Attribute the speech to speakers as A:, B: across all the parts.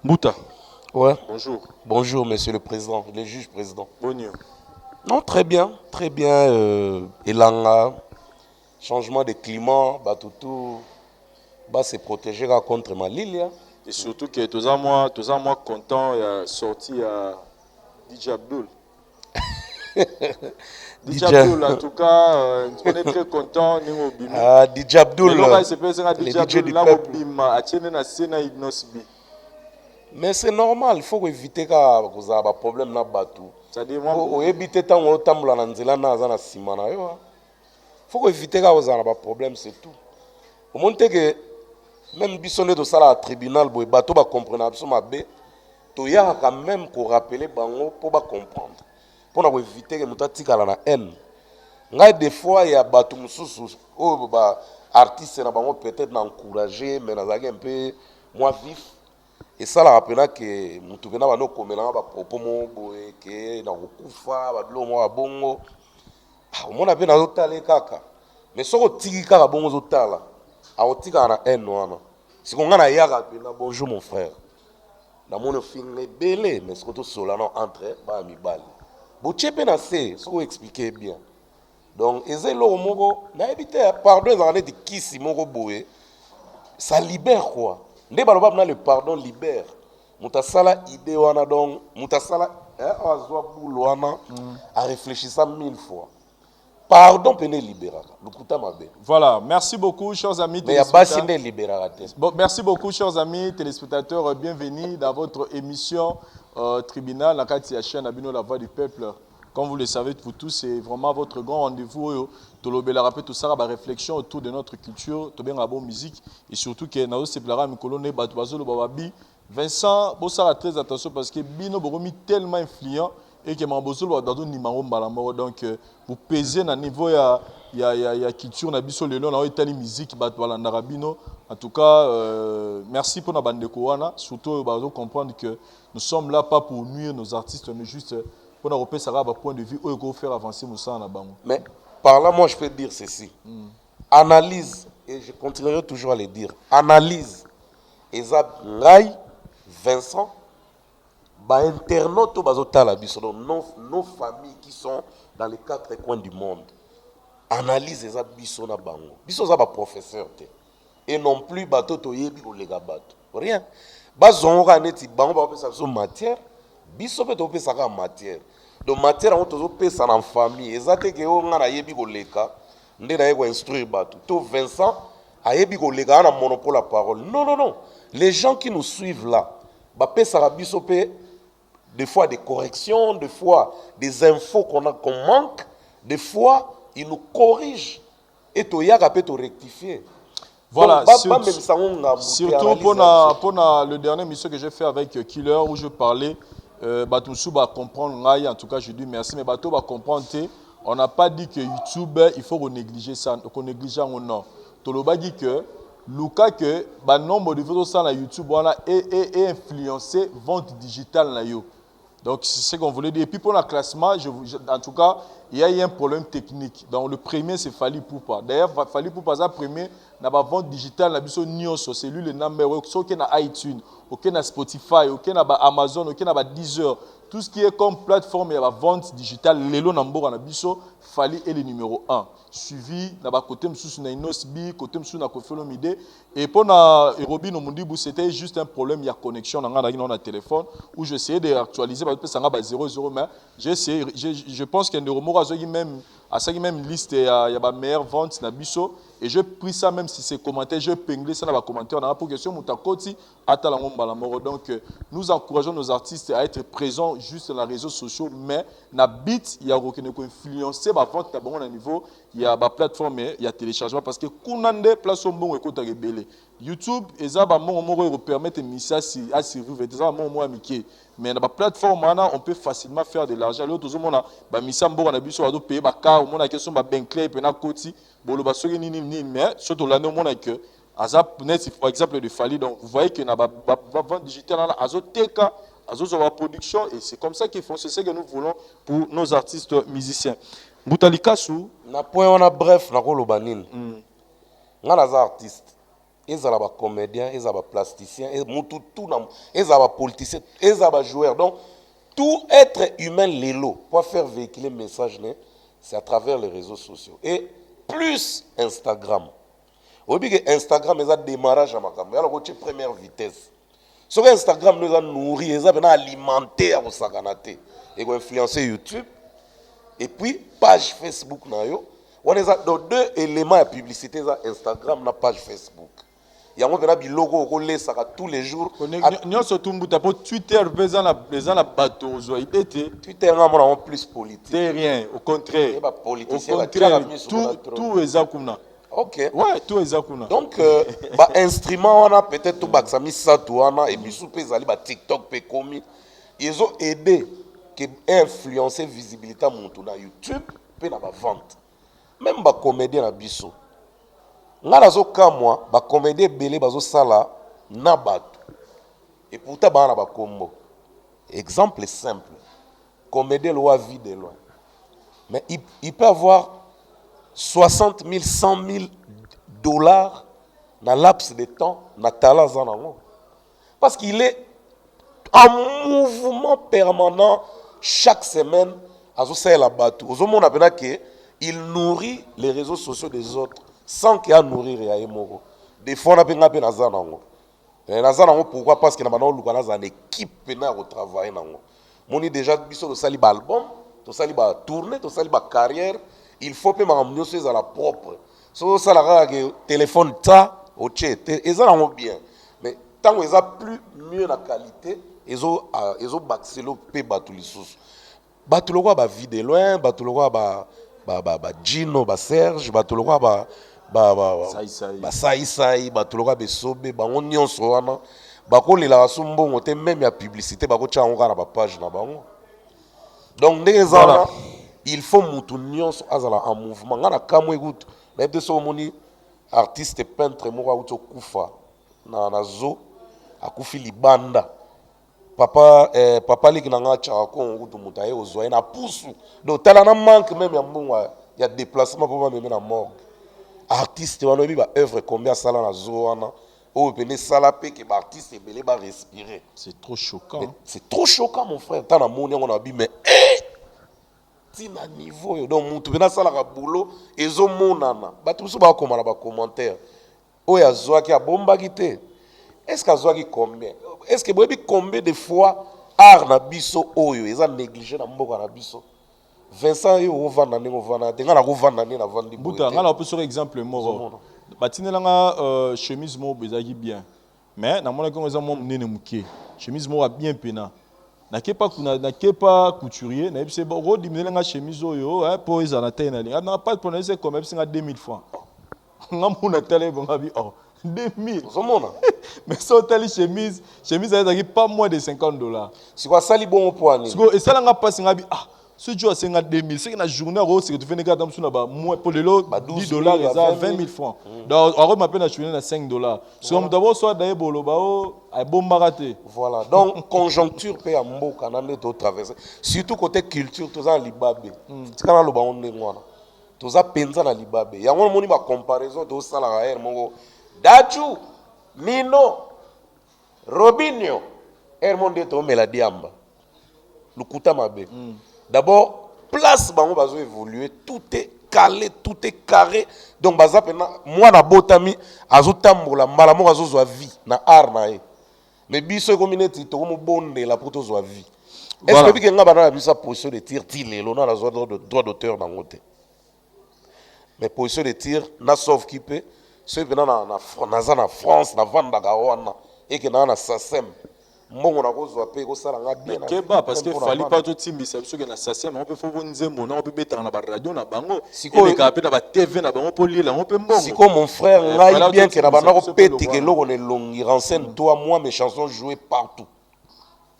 A: Mbouta,
B: Ouais.
A: bonjour.
B: Bonjour, monsieur le président, le juge président.
A: Bonjour.
B: Non, très bien, très bien. Elanga, changement de climat, bah tout, bah se protéger contre malaria.
A: Et surtout que tous en moi content sorti à DJ Abdul. DJ
B: DJ,
A: Abdul, en tout cas, on est très content. Nous bimi.
B: DJ
A: Le
B: Abdul,
A: local se passe à
B: le
A: DJ
B: DJ
A: Abdul
B: du
A: là
B: peuple.
A: au bima a tiene na sena ignosbi.
B: Mais c'est normal, il faut éviter qu'il y ait un problème na batu.
A: C'est-à-dire moi
B: Faut éviter tant on tambula na nzela na za na simana yo. Faut éviter qu'il y ait un problème, c'est tout. Au monde que même bisonné de ça à tribunal boy bateau ba comprendre absolument bien. To ya quand même ko rappeler bango pour ba comprendre. Pour na éviter que mutati kala na haine. Ngai des fois il y a bateau mususu oh ba artiste na bango peut-être na encourager mais na zaki un peu moins vif. Et ça la rappela que mutu bena bano komela ba propos mo boy que na kokufa ba lo mo bongo. Ah mona pe na zotala kaka. Mais soko tiki kaka bongo zotala. Aotika na haine wana. Si qu'on a yaka pena bonjour mon frère. Na mon film belé mais ce que tout cela non entre ba mi bali. Bo chepe na se, ce qu'on expliquer bien. Donc ezelo moko na éviter pardon en de kisi moko boé. Ça libère quoi. Nde baloba na le pardon libère. Mutasala idée wana donc mutasala azwa boulot wana a réfléchir ça 1000 fois. Pardon peut libérer.
A: voilà, merci beaucoup, chers amis
B: mais il y a
A: téléspectateurs. Bon, merci beaucoup, chers amis téléspectateurs. Bienvenue dans votre émission Tribunal, la chaîne Abino, la voix du peuple. Comme vous le savez, vous tous, c'est vraiment votre grand rendez-vous. Tolobela rappel tout ça, la réflexion autour de notre culture, tout bien la bonne musique et surtout que nous se plaira Mikolone Batouazolo Bababi. Vincent, bon ça très attention parce que Bino Boromi tellement influent et que Mambosolo va donner numéro mbalamoro donc vous pesez dans niveau ya culture na biso lelo na itali musique batwala Bino. En tout cas merci pour na bande koana surtout bazo comprendre que nous sommes là pas pour nuire nos artistes mais juste pour nous repérer ça point de vue ou faire avancer Moussa na bango.
B: Mais par là moi je peux dire ceci. Analyse et je continuerai toujours à le dire. Analyse Ezab Ngai Vincent ba internautes bazotala biso nos familles qui sont dans les 4 coins du monde. Analyse Ezab biso na bango. Biso za ba professeur te. Et non plus bato to yebi ko lega bato. Rien. Bazonga neti bango ba pesa so matière. Biso pe to pesa ka matière. Donc matière on to pesa na famille. Ezate ke o ngana yebi ko leka. Nde na yeko instruire bato. To Vincent a yebi ko lega na monopole la parole. Non non non. Les gens qui nous suivent là, ba pesa ka biso pe des fois des corrections, des fois des infos qu'on manque, des fois ils nous corrigent et to yaka peut rectifier.
A: Voilà,
B: Donc,
A: surtout pour le dernier mission que j'ai fait avec Killer où je parlais, Batumsou va comprendre, en tout cas je dis merci, mais Batou va comprendre, on n'a pas dit que YouTube, il faut qu'on néglige ça, qu'on néglige ou non. Toloba dit que Luka que le nombre de vidéos sur YouTube est influencé vente digitale na yo. Donc c'est ce qu'on voulait dire. Et puis pour le classement, en tout cas, il y a eu un problème technique. Donc le premier c'est Fali Poupa. D'ailleurs Fali Poupa ça premier na ba vente digitale na biso nyonso, c'est lui le number 1 so que na iTunes, OK na Spotify, OK na ba Amazon, OK na ba Deezer. Tout ce qui est comme plateforme, il y a la vente digitale. Lelo Nambo na biso, Fali est le numéro 1. Suivi, na ba côté msusu na Inosbi, côté msusu na Kofolomide. Et pour na Robin Omundibou, c'était juste un problème, il y a connexion dans le téléphone où j'essayais d'actualiser, parce que ça n'a pas 0,0, mais je pense qu'il y a une même liste, il y a la meilleure vente na biso. Et je pris ça, même si c'est commentaire, je pinglé ça dans les commentaires. Pour question, donc, nous encourageons nos artistes à être présents juste dans les réseaux sociaux, mais na bit, il y a aucune influencer la vente à bon niveau, il y a la plateforme, il y a téléchargement, parce que Kounande, place au bon écoute à rebelle. YouTube, et ça, permet de mettre ça à survivre, mais dans la plateforme, on peut facilement faire de l'argent. L'autre, on a mis ça en abus, on a payé, on a question de Bentley, et puis on a côté. Mais surtout là, nous avons que par exemple de Fali, donc vous voyez que la vente digitale a Azoteka, la production, et c'est comme ça qu'ils font, c'est ce que nous voulons pour nos artistes musiciens. Boutalika sou.
B: Na point on a bref, na kolobanine. On a artiste. ezala ba comédien, ezala ba plasticien, ezala ba politicien, ezala ba joueur. Donc tout être humain lelo pour faire véhiculer message, c'est à travers les réseaux sociaux et plus Instagram. Vous voyez que Instagram est un démarrage à ma caméra, alors que première vitesse. Sur Instagram nous a nourri, ils ont alimenté à Osaganate et ont influencé YouTube. Et puis page Facebook on a deux éléments de publicité Instagram na page Facebook. Il y a un logo qu'on laisse tous les jours.
A: Nous sommes tous Twitter,
B: Twitter est plus politique.
A: C'est rien, au contraire.
B: Au
A: contraire, tout est zakuna.
B: Ok.
A: Ouais, tout est zakuna.
B: Donc, instrument, on a peut-être tout baksami satouana et puis sous pezali TikTok pe komi. Ils ont aidé à influencer la visibilité de YouTube et la vente. Même les comédiens na biso. Nga nazo ka moi, ba comédien belé bazo sala na bato. Et pourtant ba na ba kombo. Exemple simple. Comédien loi vie de loin. Mais il peut avoir 60 000, 100 000 dollars dans laps de temps na talent zanango. Parce qu'il est en mouvement permanent chaque semaine azo sala bato. Ozomona pena que il nourrit les réseaux sociaux des autres sans qu'il y ait à nourrir ya emoko. Des fois, on a bien appelé Nazanango. Nazanango, pourquoi? Parce que nous avons une équipe qui travaille. On a déjà vu le sali album, le sali tournée, le sali carrière. Il faut que nous soyons à la propre. Si vous avez un téléphone, ils ont bien. Mais tant qu'ils ont plus mieux la qualité, ils ont baxé le pays. Ils ont ba vie de loin, ils ont ba Gino, ba Serge, ba Saïsaï, batologa besobe, bango nyonso wana, bako lela sumbongo te même ya publicité bako tchango na ba page na bango. Donc voilà. Il faut mutu nyonso azala en mouvement. Ngana kamwe gut, na ebde so moni artiste peintre moko auto kufa na zo akufi libanda. Papa liki na nga tchaka ko ngutu mutaye ozwa na pusu. Donc tala na manque même ya mbongo ya déplacement pour même na mort. Artiste wana bi ba œuvre combien sala na zo wana o pene sala pe ke ba artiste belé ba respirer.
A: C'est trop choquant.
B: C'est trop choquant mon frère. Tana moni on a bi mais tina niveau yo donc mutu bena sala ka boulot ezo monana. Ba tout so ba komala ba commentaire. O ya zo ki a bomba kité. Est-ce que zo ki combien? Est-ce que boyebi combien de fois art na biso oyo eza négligé na mboka na biso? Vincent yo ovanda ndenge ovanda te nga na kovanda ndenge na vandi boye
A: buta nga na pe sur exemple moko batinelanga chemise moko bezaki bien mais na mona ko eza mo munene muke chemise moko bien pena na kepa couturier na bise bo diminelenga chemise oyo po eza na taille na linga na pas pour c'est comme singa 2000 francs nga mona tele bonga bi 2000
B: ozomona
A: mais so tele chemise ezaki pas moins de $50
B: siko sali bon poani
A: siko esalanga pas nga bi ce jour c'est 2000 c'est que la journée c'est que tu fais des gars sur là moins pour le lot $10 et 20 000 francs donc on m'appelle la journée à $5 si on d'abord soit d'ailleurs bolo ba bon baraté
B: voilà donc conjoncture peut à mboka na to traverser surtout côté culture tous en libabe tikana lo ba on ngwana tous a penza na libabe ya ngona moni ba comparaison to sala ga moko Dachu Nino Robinho monde to meladiamba lukuta mabe. D'abord, place bango bazo évoluer, tout est calé, tout est carré. Donc baza pena moi na botami azo tambola mbala mo azo zwa vie na art na e. Mais biso communauté to mo bonde la pour to zwa vie. Est-ce que bika nga bana na biso position de tir tilelo na zwa droit d'auteur na ngote. Mais position de tir na sauve qui peut ceux venant na France na vanda gawana et que na SACEM. Mbongo na kozwa pe ko sala nga bien
A: keba parce que fali pas tout timbisa biso ke na SACEM on peut faut nzembo na on peut betana na ba radio na bango siko ka pe na ba TV na bango pour lire on peut mbongo
B: siko mon frère ngai bien que na bana ko peti ke loko ne longi renseigne toi moi mes chansons jouées partout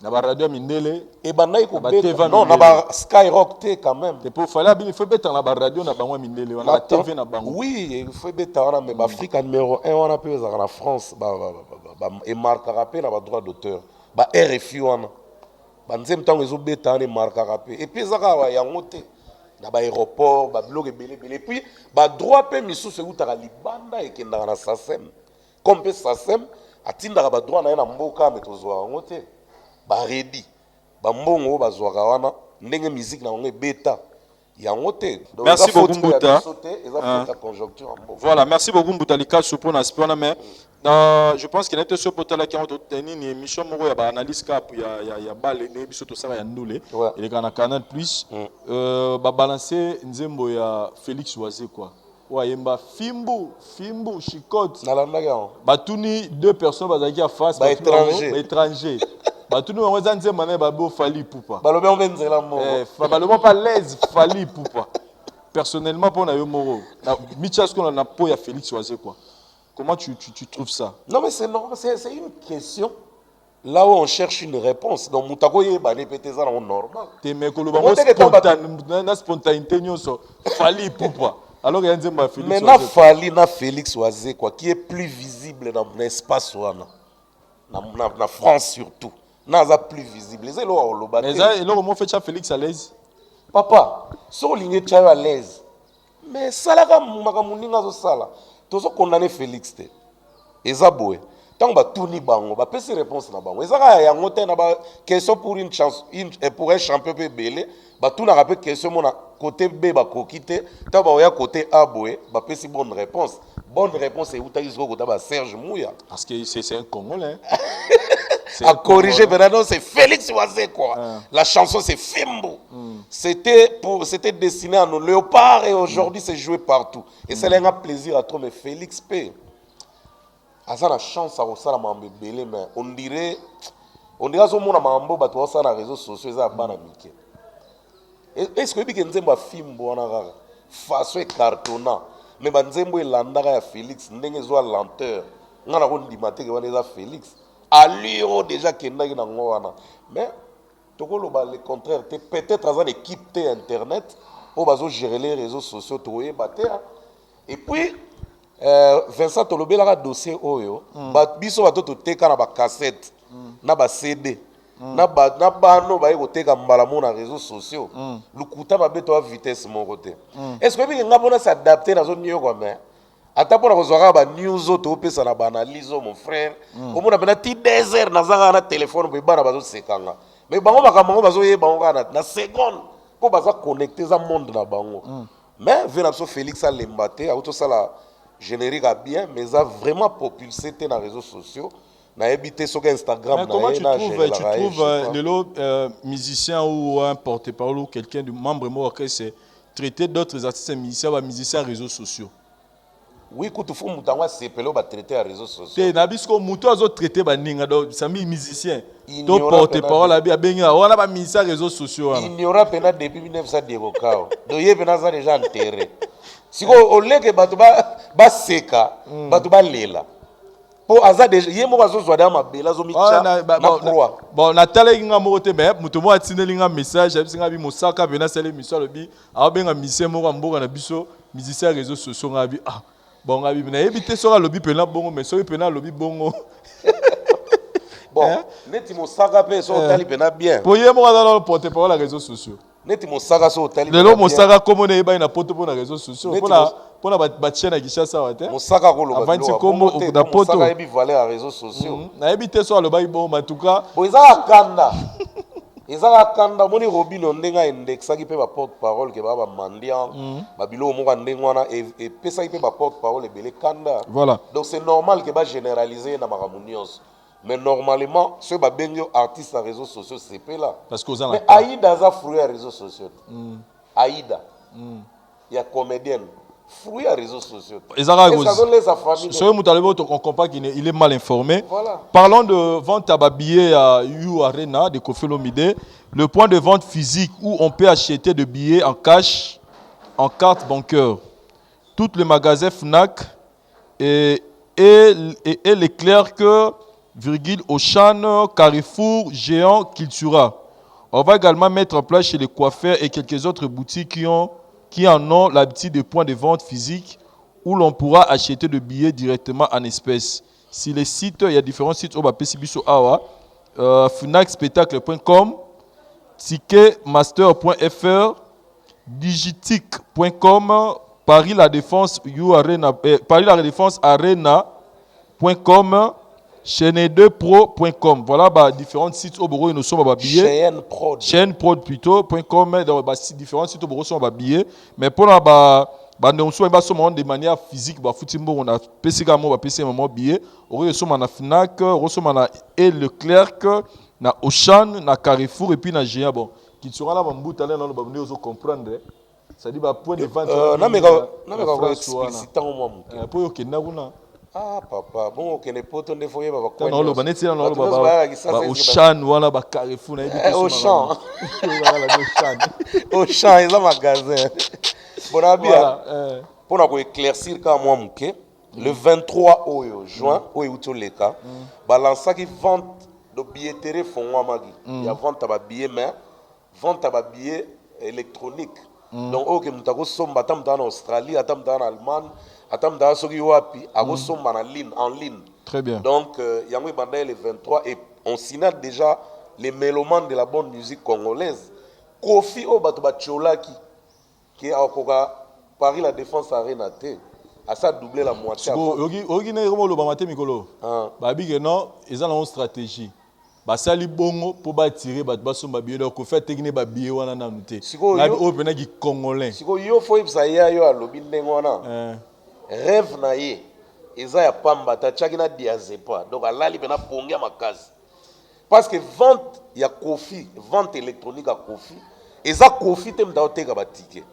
A: na ba radio mindele
B: et bana ko beta non na ba Skyrock te quand même
A: c'est pour fali il faut betana na ba radio na bango mindele on a TV na bango
B: oui il faut betana mais ba Afrique numéro 1 on a peu na France ba et marquera pe na ba droit d'auteur ba RFI wana banzem tango ezobeta ne marka rapé et puis zaka wa yango te na ba aéroport ba bloc ebele et puis ba droit pe misusu utaka libanda ekendaka na SACEM comme mpe sasem atindaka badroit na ye na mboka me tozwaka yango te baredi bambongo oyo bazwaka wana ndenge musique na bango ebeta yango te.
A: Merci beaucoup Mbuta.
B: Conjoncture.
A: Voilà, merci beaucoup Mbuta Likasso pour l'aspect mais je pense qu'il y a été ce potala qui a obtenu une émission moko ya analyse cap ya balle ne biso to sala ya ndule et les gars Canal Plus ba balancer nzembo ya Félix Oisé quoi. Wayemba Fimbu Chicote. Batuni deux personnes bazaki à face étranger. Batuni on va nzembo na ba bo Fali Poupa.
B: Balobe on benzela mo.
A: Balobe pas l'aise Fali Poupa. Personnellement pour na yo moro. Michas qu'on a po ya Félix Oisé quoi. Comment tu trouves ça?
B: Non, mais c'est normal, c'est une question. Là où on cherche une réponse. Donc, Moutako est répété ça dans normal.
A: Tu mais spontanéité, Fali Poupa. Alors, il y a un Félix.
B: Mais na Fali, na Félix Oisé, quoi, qui est plus visible dans l'espace, na France surtout. N'a plus visible. C'est là où on l'a.
A: Mais ça, il a fait Félix à l'aise.
B: Papa, si on est à l'aise. Mais ça, là, comme ça, tozo condamné Félix te eza boye tant ba tourni bango ba pesi réponse na bango eza ka yango te na ba question pour une chance pour un champion pe belé ba tout na rappel question mona côté B ba kokite tant ba oya côté A boye ba pesi bonne réponse et utaki zoko ta ba Serge Mouya
A: parce que c'est un Congolais
B: à corriger Bernardo c'est Félix Oisé quoi la chanson c'est Fimbo c'était destiné à nos léopards et aujourd'hui c'est joué partout et c'est un plaisir à trop mais Félix P ça la chance à ça la mambe belé mais on dirait so mona mambo ba to ça na réseaux sociaux ça bana mike est-ce que bi nzembo Fimbo wana kaka façon cartonnant mais ba nzembo elandaka ya Félix ndenge zo lenteur ngana ko ndima te ke wana eza Félix allure déjà kendaki na ngo wana mais le contraire, peut-être dans une équipe internet pour gérer les réseaux sociaux. Et puis, Vincent Tolobe a un dossier oyo, biso ba to teka na ba cassette, na ba CD, na ba no ba teka mbalamu na réseaux sociaux. Lukuta ba beto à vitesse mon côté. Est-ce que bien ngabona s'adapter dans zone yo comme ata pona kozwaka ba news to pesa na ba analyse mon frère. Au moins na ti désert na zanga na téléphone bo bana bazo sekanga. Mais bango makambo bazo ye bango na seconde pour baza connecter za monde na bango. Mais venapso Félix a lembaté auto ça la générique a bien mais ça vraiment propulsé dans les réseaux sociaux na habité sur Instagram.
A: Mais comment tu trouves le musicien ou un porte-parole ou quelqu'un du membre moi c'est traiter d'autres artistes musiciens ou musiciens réseaux sociaux?
B: Oui, quand tu fais mutango sepelo ba traiter les réseaux sociaux.
A: Te na bisko muto azo traiter ba ninga do sami musicien. To porte-parole abi abenga on a ba musicien réseaux sociaux.
B: Ignorant pena depuis 1900 dekokao. Do ye pena ça déjà enterré. Siko oleke bato ba seka, bato ba lela. Po aza déjà ye mo bazo zwada mabela zo micha na croix.
A: Bon natala inga mo te mais muto mo atineli nga message abisinga bi mosaka pena sele mission lobi abenga musicien mo mboka na biso musicien réseaux sociaux ngabi ah bon ngabi na ebité sora lobi pena bongo mais sori pena lobi bongo.
B: Bon, neti mosaka pe so tali pena bien.
A: Po ye mo dans le porte-parole les réseaux sociaux.
B: Neti mosaka so tali.
A: Lelo mosaka comme on est na poto pour les réseaux sociaux. Pour ba chaîne à Kinshasa wa te.
B: Mosaka ko loba.
A: Avant comme na poto.
B: Mosaka ebi valeur les réseaux sociaux.
A: Na ebité sora le bail bon en tout cas.
B: Bo ezaka kanda. Ezaka kanda moni Robino ndenga indexaki pe ba porte-parole ke ba mandian. Ba bilo mo ndengwana et pesa ki pe ba porte-parole ebele kanda.
A: Voilà.
B: Donc c'est normal que ba généraliser na maramunios. Mais normalement, ceux qui sont artistes en réseaux sociaux, c'est pas là.
A: Parce que
B: mais Aïda a fruit à réseaux sociaux. Aïda, il y a comédienne, fruit à réseaux sociaux.
A: Et ça donne les familles. Ce que on comprend qu'il est mal informé.
B: Voilà.
A: Parlons de vente à billets à You Arena de Koffi Olomide. Le point de vente physique où on peut acheter des billets en cash, en carte bancaire. Tous les magasins Fnac et l'éclair que virgule Auchan, Carrefour, Géant, Cultura. On va également mettre en place chez les coiffeurs et quelques autres boutiques qui en ont l'habitude de points de vente physiques où l'on pourra acheter des billets directement en espèces. Si les sites, il y a différents sites, on va PCBiso Awa, funakspectacle.com, ticketmaster.fr, digitic.com, Paris La Défense Arena, chaîne2pro.com, chaîne2pro.com. Voilà, bah, différents sites au bureau, nous sommes à billets. Chaîne prod plutôt.com, dans bah, différents sites au bureau sont à billets. Mais pour la nous sommes de manière physique, bah, on a PC Gamo, PC Maman billet. Nous sommes à Fnac, nous sommes à Leclerc, na Auchan, na Carrefour et puis na Géant. Bon, qui sera là, on va comprendre. Ça dit, bah, point de vente.
B: Non, mais quand explicitant au moins. Pour que ah papa, bon, ok, les potes on défoye bah quoi.
A: Non, le banet c'est là, non, bah Auchan, voilà, bah Carrefour, na
B: dit. Auchan. Auchan, ils ont magasin. Bon, bien. Pour éclaircir quand moi mouké, le 23 juin, au Outoleka, balança qui vente de billetterie font moi magi. Il y a vente à billets mais vente à billets électroniques. Donc ok, mutako somba tam dans Australie, tam dans Allemagne. Atam da soki wapi ago somba en ligne.
A: Très bien.
B: Donc yango bandai le 23 et on signale déjà les mélomanes de la bonne musique congolaise. Kofi o bato ba Tcholaki qui a okoka Paris la Défense Arena té a ça doublé la moitié.
A: Ogi na romo lo ba maté mikolo. Ba bi que non, ils ont une stratégie. Ba sali bongo pour ba tirer bato ba somba billet donc Kofi technique ba billet wana na muté. Na bi o pena ki congolais.
B: Siko yo fo ibsa ya yo alobi ndengo wana. Rêve na ye eza ya pamba tachaki na diazepa donc alali pena pongi ya makasi parce que vente ya Kofi, vente électronique à Kofi eza Kofi te mta oteka ba ticket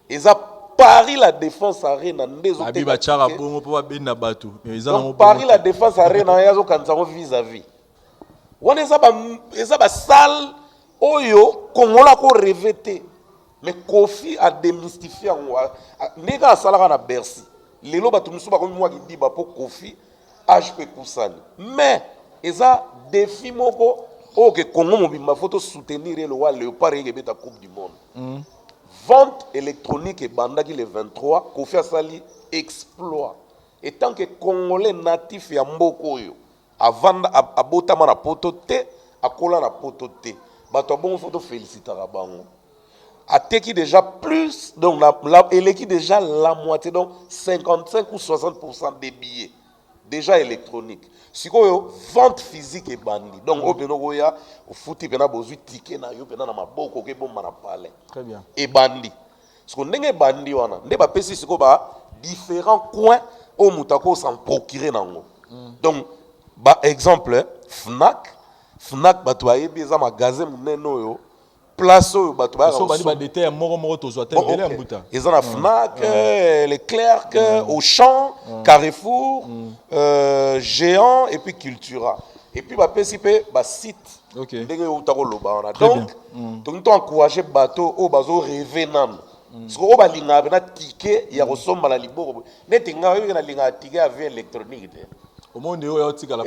B: eza Paris la Défense Arena ndezo
A: teka ba chara bongo po ba benda bato eza
B: na Paris la Défense Arena yazo kanzango vis-à-vis wana eza ba salle oyo kongola ko rêver mais Kofi a démystifié ndeka asalaka na Bercy. Les lois bato musu bakomi moi qui dit ba pour Kofi HP Kusani mais eza défi moko o que Congo mobimba photo soutenir le roi Léopard et beta coupe du monde. Vente électronique et bandaki le 23 Kofi asali exploit et tant que Congolais natif ya mboko yo avanda abotama na poto te akola na poto te bato bon photo félicitera bango ateki déjà plus, donc elle est déjà la moitié, donc 55 ou 60% des billets, déjà électroniques. Si vous avez vente physique et bandit, donc vous avez un foot, vous avez un ticket, vous avez un maboko, vous avez un palais.
A: Très bien.
B: Et bandit. Ce qu'on a bandit, vous avez différents coins où vous pouvez s'en procurer. Donc, par exemple, Fnac, vous avez un magasin, place au bateau
A: détail moro to zoate belé ambuta
B: ils ont la Fnac Leclerc Auchan Carrefour Géant et puis Cultura et puis ba PCP ba site ndenge utako loba on a donc to encourager bateau au bazo rêver nan parce que ba linga na ticket ya resomba la liboko neti nga yo na linga ticket avion électronique
A: au monde où il y a aussi la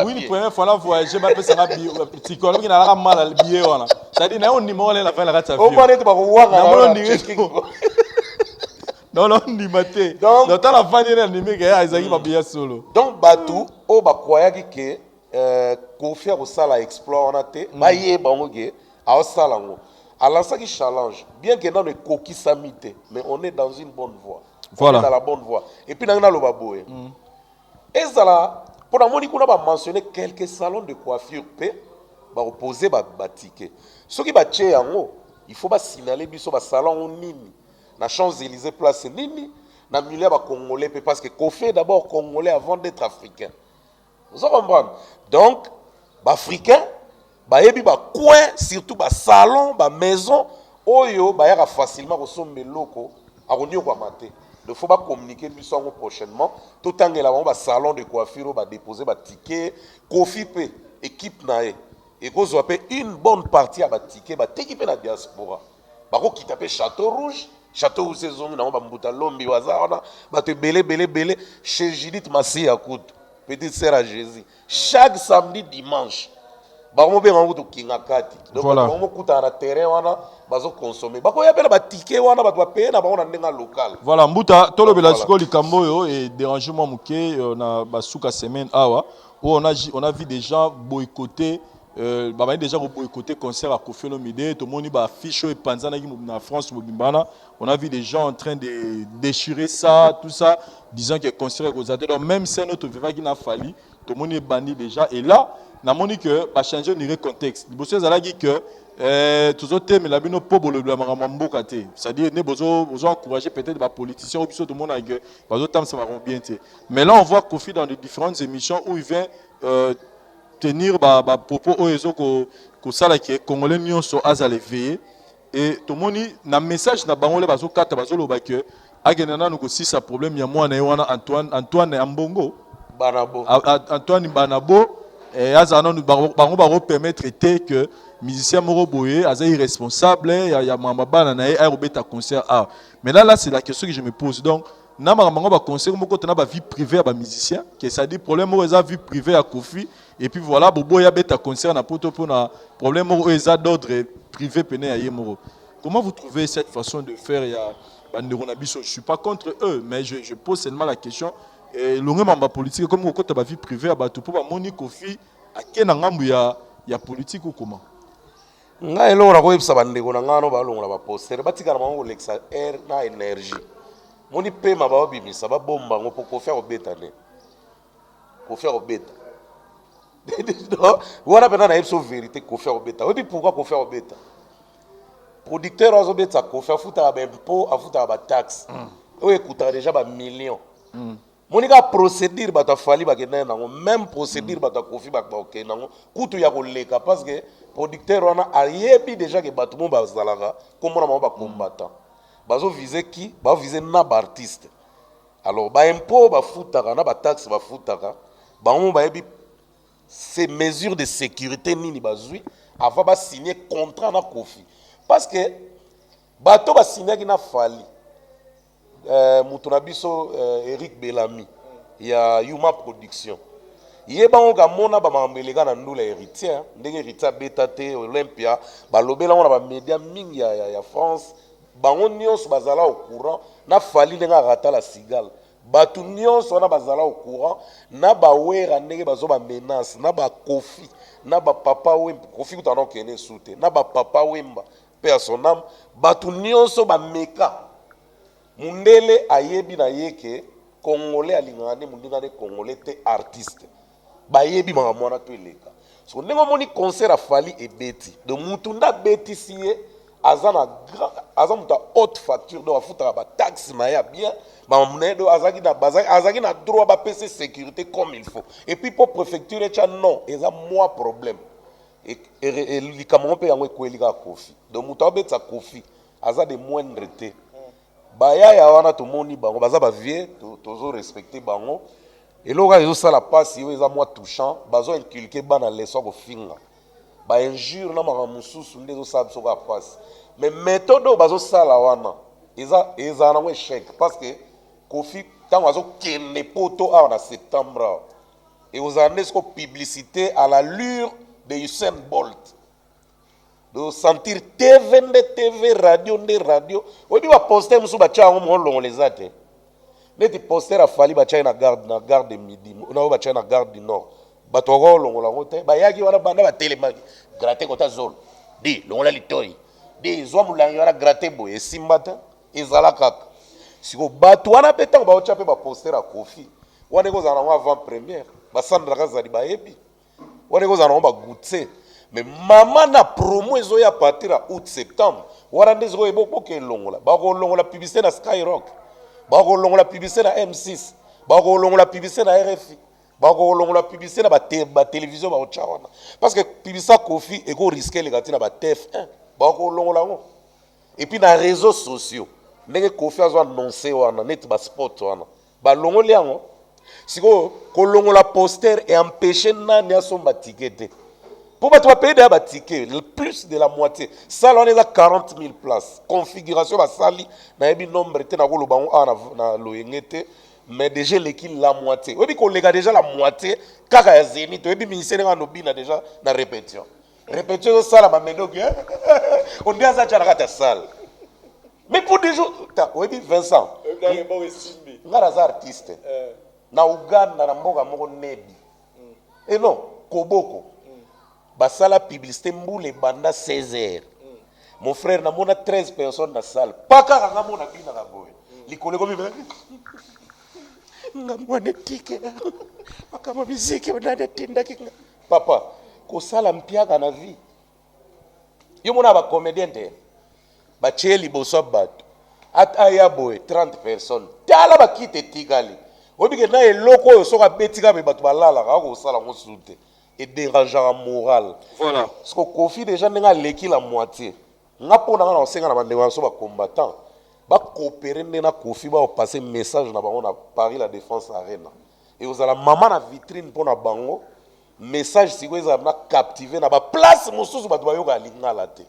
B: oui,
A: première fois là voyager ma pesa na billet psychologue qui n'a mal à billet voilà ça dit na on numéro la fin la carte avion
B: au moins tu vas voir
A: non ni maté donc dans la fin il animé que Isaac va billet solo
B: donc batou o ba croyaki que confier au sala exploit on a té ba yé bango ke a sala ngo alors ça qui challenge bien que dans le coquille samité mais on est dans une bonne voie. Voilà. Dans la bonne voie. Et puis, dans le baboé. Et ça, pour la moni, on a mentionné quelques salons de coiffure, bah, opposé bah ticket. Ce qui va tché en haut, il faut pas signaler biso bah salon nini. Na Champs-Élysées place nini, na milieu bah congolais parce que Kofi est d'abord congolais avant d'être africain. Vous comprenez? Donc, bah africain, bah yebi bah coin, surtout bah salon, bah maison, oyo bah yaka facilement ressemble loko, a renio quoi maté. Il ne faut pas communiquer prochainement. Tout le temps, il y a un salon de coiffure, va déposer un ticket, Kofi P, équipe nae. Et qu'on soit une bonne partie à ticket, va t'équiper la diaspora. Bah qui tape Château Rouge saison, on va m'bouta l'ombi wazana, va te belé, chez Judith Massi à Kout, petite sœur à Jésus. Chaque samedi, dimanche. Donc voilà.
A: Voilà, mbuta tolo bela siko likambo yo et dérangement muké na basuka semaine awa où on a vu des gens boycotter bah déjà côté concert à Koffi Olomide, tout le monde bah affiche et panzana qui en France on a vu des gens en train de déchirer ça, tout ça, disant que concert aux adultes. Donc même si notre vivant qui n'a fallu, tout le monde est banni déjà. Et là, na moni que bah changer le contexte. Les bosses à dit que tous autres thèmes la bino po bolo la marambo kate. C'est-à-dire ne bozo encourager peut-être les politiciens ou tout le monde avec bazo tam ça va bien. Mais là on voit Koffi dans les différentes émissions où il vient tenir ba propos oezo ko sala ki congolais nyonso azale veiller et to moni na message na bangole bazo kata bazo loba que agena na ko si sa problème ya mwana wana Antoine Ambongo
B: Banabo
A: Antoine Banabo azana bango ba permettre que musicien moko boye aza irresponsable ya mama bana na ye robeta concert mais là c'est la question que je me pose donc na mamango ba concert moko tena ba vie privée ba musicien que ça dit problème moko eza vie privée à Koffi et puis voilà bobo ya beta concert na poto pona problème moko eza d'ordre privé pene ya yemoro. Comment vous trouvez cette façon de faire ya bandeko na biso? Je suis pas contre eux mais je pose seulement la question et longue mamba politique comme ko ta ba vie privée ba to po ba moni Koffi akena ngambu ya politique ou comment?
B: nga elongola koyebisa bandeko na ngano balongola bapostere batikala bango kolekisa air na énergie moni pema babimisa babomba ngo po Koffi akobeta nde Koffi akobeta wana pena nayebi so vérité Koffi akobeta oyebi pourquoi Koffi akobeta producteur azobeta Koffi afutaka baimpo afutaka bataxe oyo ekutaka déjà bamillion moni ka procédure bato afali bakende nango même procédure bato Koffi bakende nango kutu ya koleka parce que producteur wana ayebi déjà ke bato mo bazalaka komona bango bakombata bazovise ki bazovise na baartiste alors baimpo bafutaka na bataxe bafutaka bango bayebi ces mesures de sécurité nini bazwi avant basigner contrat na Koffi parce que bato basignaki na fali mutu na biso Eric Bellamy ya Yuma Production ye bango kamona bamakambo eleka na ndula héritière ndenge héritière beta te Olympia balobela ngo na bamédia mingi ya France bango nyonso bazala au courant na fali ndenge arata la cigale bato nyonso wana bazala au courant na bawera ndenge bazo bamenace na baKoffi na bapapa Wemba Koffi kutana okende sute na bapapa Wemba pe à son âme bato nyonso bameka mundele ayebi na yeke congolais alingaka nde mundinga nde congolais te artiste bayebi makambo wana to eleka so ndenge omoni concert afali ebeti de mutu nde abetisi ye aza mutu ya haute facture donc afutaka bataxe na ye ya bien makambo na ye donc azalaki na droit bapesa sécurité comme il faut et puis po préfecture etya non eza mwa problème likambo ngo mpe yango ekweli kaka Koffi donc mutu abetisa Koffi aza de moindre te bayaya wana tomoni bango baza bavie tozo respecter bango eloko kaka ezosala mpasi oyo eza mwa touchant bazo inculke bana leso ya kofinga bainjure na makambo mosusu nde ezosala biso kaka mpasi mais méthode oyo bazosala wana ezala nango échec parce que Koffi ntango azokende poto awa na septembre awa ekozala nde siko publicité à l'allure de Usain Bolt de sentir TV nde TV radio nde radio oyebi baposter mosusu batya yango molongola eza te neti poster afali batya ye na garde de midi nao batya ye na garde du nord bato bakolongola yango te bayaki wana banda batelemaki grate kota zone di longola litoi di zwa molangi wana grate boye esimba te ezala kaka siko bato wana mpe ntango baotya mpe baposter ya Koffi wana ekozala nango avant première basandraka zali bayebi wana ekozala nango bagutse mais mama na promo ezoya partir à août septembre wana nde ezikoyeba okoka elongola bakolongola publicité na Skyrock bakolongola publicité na M6 bakolongola publicité na RFI bakolongola publicité na batelevizio baotya wana parce que publicité ya Koffi ekoriske eleka ti na TF1 bakolongola yango et puis na réseaux sociaux ndenge Koffi azo annonce wana neti baspot wana balongoli yango sikoyo kolongola poster et empêcher nani asomba ticket te pour bato bapaye deya baticket plus de la moitié sala wana eza 40 000 places configuration basali nayebi nombre te nakoloba ngo awa na loyenge te mais déjà eleki la moitié oyebi koleka déjà la moitié kaka ya Zénith oyebi ministère ndenge anobina déjà na répétition ezosala bamedoki onde aza tya na kati ya sale mais pour des jours oyebi Vincent nga naza artiste na Uganda na mboka moko nebi et non Koboko basala publicité mbula ebanda 16h. Mon frère namona 13 personnes na salle paka kanga mona bina ka boy likole ko bibe ngamone tike makama miziki onade tindaki papa ko sala mpiaka na vie yo mona ba comédien te ba cheli boso bato ata ya boy 30 personnes tala ba kite tikali obike na eloko yo soka betika be bato balala ka ko sala ngo sute et dérangeant moral.
A: Voilà.
B: Parce que Kofi déjà n'a l'équipe la moitié. N'a pas on a enseigné à la défense ba combattant. Ba coopérer na Kofi ba passer message na bango na Paris la défense arena. Et vous allez maman na vitrine pour na bango message si vous avez captiver na ba place mosusu ba yo ga linga la te.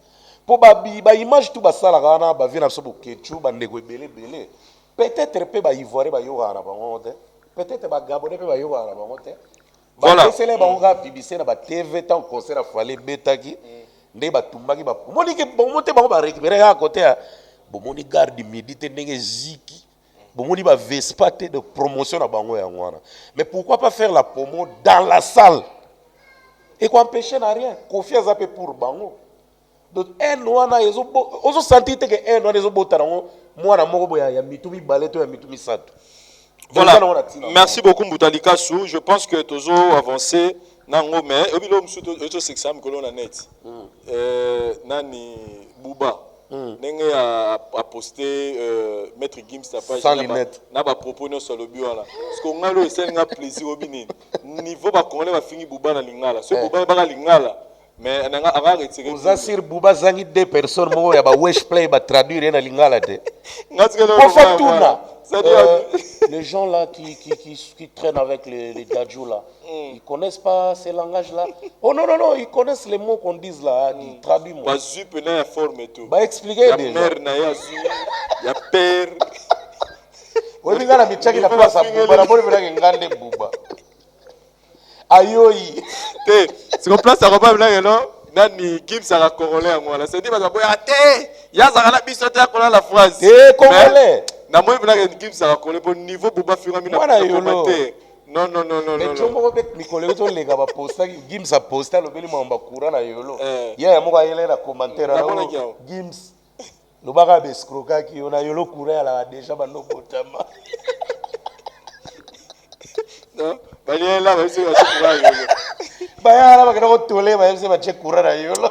B: Pour ba image tout ba sala kana ba vina so ketchu ba ndeko belé belé. Peut-être pe ba ivoiré ba yo ga na bango te. Peut-être ba gabonais pe ba yo ga na bango te. Voilà. C'est les banques publicité na ba TV tant concert a fallu betaki ndé ba tumbaki ba moni ke bon monter ba récupérer à côté bon moni garde midi te ndenge ziki bon moni ba Vespa te de promotion na bango ya ngwana mais pourquoi pas faire la promo dans la salle et quoi empêcher na rien confiance un peu pour bango donc un wana ezo ozo sentir que un wana ezo botana mwana moko boya ya mitumi baleto ya mitumi sato.
A: Voilà. Merci beaucoup Moutalika Sou. Je pense que Tozo avancé nango mais obilo msuto eto sexam ko na net. Nani Bouba. Nenge a posté Maître Gims ta page na ba proposer sur le bureau là. Parce que ngalo ese nga plaisir obini. Niveau ba kongole ba fingi Bouba na lingala. Ce Bouba ba lingala. Mais on a retiré.
B: Vous assure Bouba zangi deux personnes mo ya ba wesh play ba traduire na lingala de. Les gens là qui traînent avec les dadjou là, ils connaissent pas ces langages là. Oh non non non, ils connaissent les mots qu'on dit là, ils traduisent moi.
A: Ba zup na forme et tout.
B: Ba expliquer déjà.
A: Ya mère na ya zu, ya père.
B: Oui, ngana michaki na place à Bouba, na boli bela ngande Bouba. Ayoyi.
A: Té, c'est comme place à Bouba bela non? Nani Gims a congolais à moi là. C'est dit ba boya té, ya za na biso té ko la phrase.
B: Té congolais.
A: Na moi bela Gims a congolais pour niveau Bouba fira mina commenter. Non non non non non.
B: Mais chombo ko Nicolas to lega ba posta Gims a posta lo beli mamba kura na yolo. Ya mo ka yele na commentaire na Gims. Lo baka be scroka ki ona yolo kura la déjà ba no botama.
A: Non, bali là ba se ba kura yolo.
B: Ba ya la ba kana ko tole ba se ba che kura na yolo.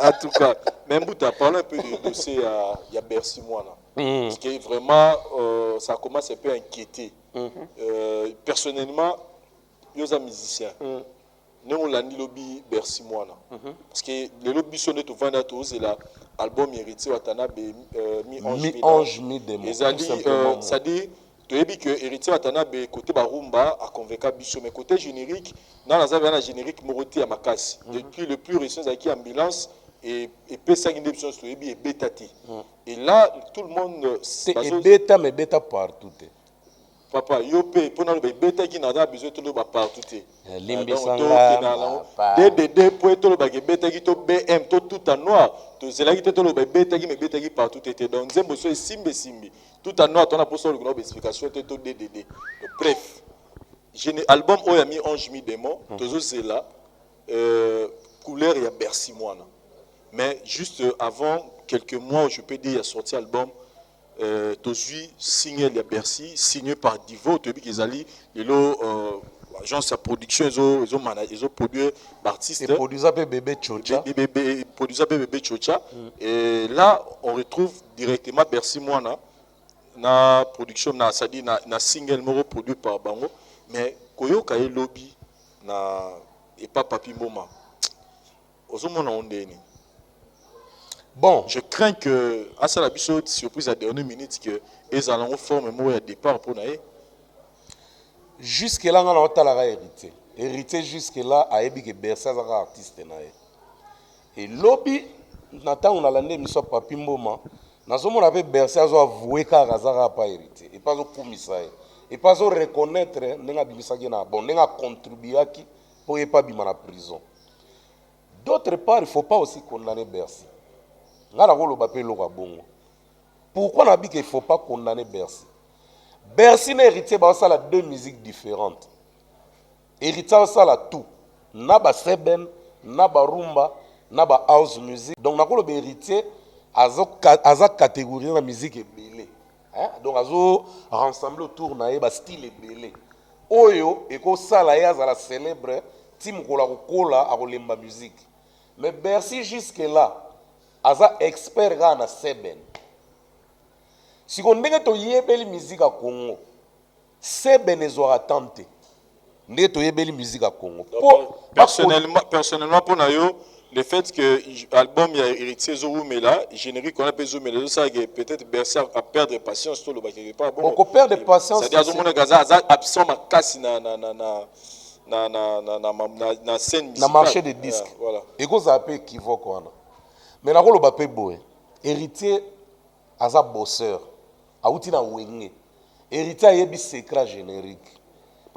A: En tout cas, même tu as parlé un peu de dossier il y a Bercy moi là. Parce que vraiment ça commence un peu à inquiéter. Personnellement, je suis un musicien. Nous on l'a dit lobby Bercy moi là. Parce que le lobby sonne tout vendre tout c'est l'album héritier Watanabe
B: mi-ange mi-démon.
A: Ça dit tu as dit que héritier Watanabe côté barumba a convaincu biso mais côté générique dans la zone générique Moroti à Makasi. Depuis le plus récent avec ambulance et P5 indépendance to ebi et Betati. Et là tout le monde
B: c'est beta mais beta partout.
A: Papa yopé pour nous beta qui n'a pas besoin de le partout.
B: Limbi sanga.
A: DDD pour tout le beta qui to BM tout en noir. To c'est là qui to le beta qui mais beta qui partout était donc zembo so simbe tout en noir on a pour ça le grand explication to DDD. Bref, album Oyami Ange mi démon toujours c'est là couleur il y a Bercy moi. Mais juste avant quelques mois, je peux dire, il y a sorti l'album Tozui, signé à Bercy, signé par Divo, Tobi Kizali, agence de production, ils ont produit l'artiste.
B: Ils produisent un peu bébé Chocha.
A: Bébé Chocha. Et là, on retrouve directement Bercy Moana, na production, na single moro produit par Bango. Mais Koyo Kaye Lobby, et pas Papi Moma. Ozomona ondeni.
B: Bon,
A: je crains que à ça la surprise à dernière minute que les allons former un départ pour naïe.
B: Jusque là on a pas hérité. Hérité jusque là a ébi que Bercy a artiste naïe. Et lobby n'attend on a l'année mission Papi Mboma. Nazo mon avait Bercy a avoué qu'Azara pas hérité. Et pas au commissaire. Et pas au reconnaître n'enga bimisa na bon n'enga contribuer qui pour y pas bima na prison. D'autre part, il ne faut pas aussi condamner Bercy. Pourquoi on a dit qu'il ne faut pas condamner Bercy? Bercy n'a hérité de deux musiques différentes. Hérité de tout. Naba Seben, na ba rumba na ba house music. Donc nakolo be héritier aza catégorie na musique ebele. Hein? Donc azo rassembler autour na ye ba style ebele. Oyo eko sala ye azala célèbre tim kola kokola akolemba musique. Mais Bercy jusque là aza expert ga na seben. Si on ndenge to yebeli musique a Congo, seben ezwa tante. Ndenge to yebeli musique a Congo.
A: Personnellement pour Nayo, le fait que l'album a hérité Zoumela, générique on appelle Zoumela, ça peut-être Bercy à perdre patience tout le bac quelque part.
B: Bon, perdre patience.
A: C'est-à-dire Zoumela Gaza absent ma casse na scène musicale.
B: Na marché de disques.
A: Voilà.
B: Et qu'on s'appelle équivoque wana. Mais na ko lo bapé boy. Héritier aza bosseur. Auti na wenge. Héritier ayebi secret générique.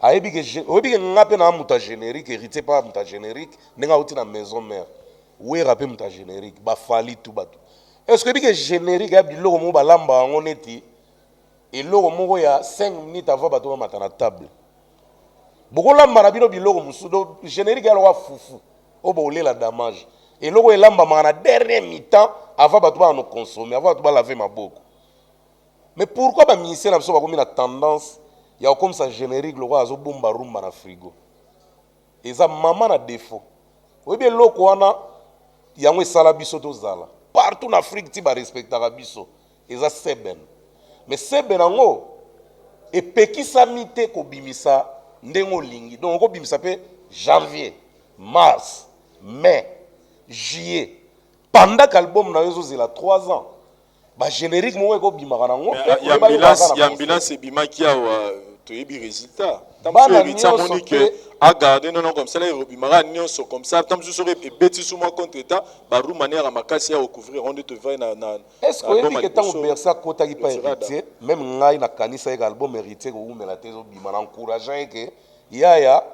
B: Ayebi que ngape na muta générique, héritier pas muta générique, nenga auti na maison mère. Oui rapé muta générique, ba fali tout batou. Est-ce que générique a biloko mo balamba ngo neti et loko moko ya 5 minutes avant bato ba matana table. Bokola marabino biloko musudo générique ya wa fufu. Obo la damage. Et loko elamba mana dernier mi-temps avant bato ba no consommer, avant bato ba laver maboko. Mais pourquoi ba ministère na biso ba komi na tendance ya comme ça générique le roi bomba rumba na frigo. Eza maman na défaut. Oui bien loko wana yango esala biso tozala. Partout en Afrique ti ba respectera biso. Eza seben. Mais seben ngo epekisa mite ko bimisa ndengo lingi. Donc ko bimisa pe janvier, mars, mai, juillet. Pendant qu'album na yozo zela 3 ans. Ba générique mo ko bimaka na ngo.
A: Ya ambulance et bima qui a to yebi résultat. Tant que héritier monique a gardé non comme ça les bimara nyonso comme ça tant que je serai bêti sous moi contre état ba rou manière à makasi à recouvrir on te va na.
B: Est-ce que yebi que tant Bercy kota ki pa héritier même ngai na kanisa e album héritier ko umela tezo bimana encourageant que ya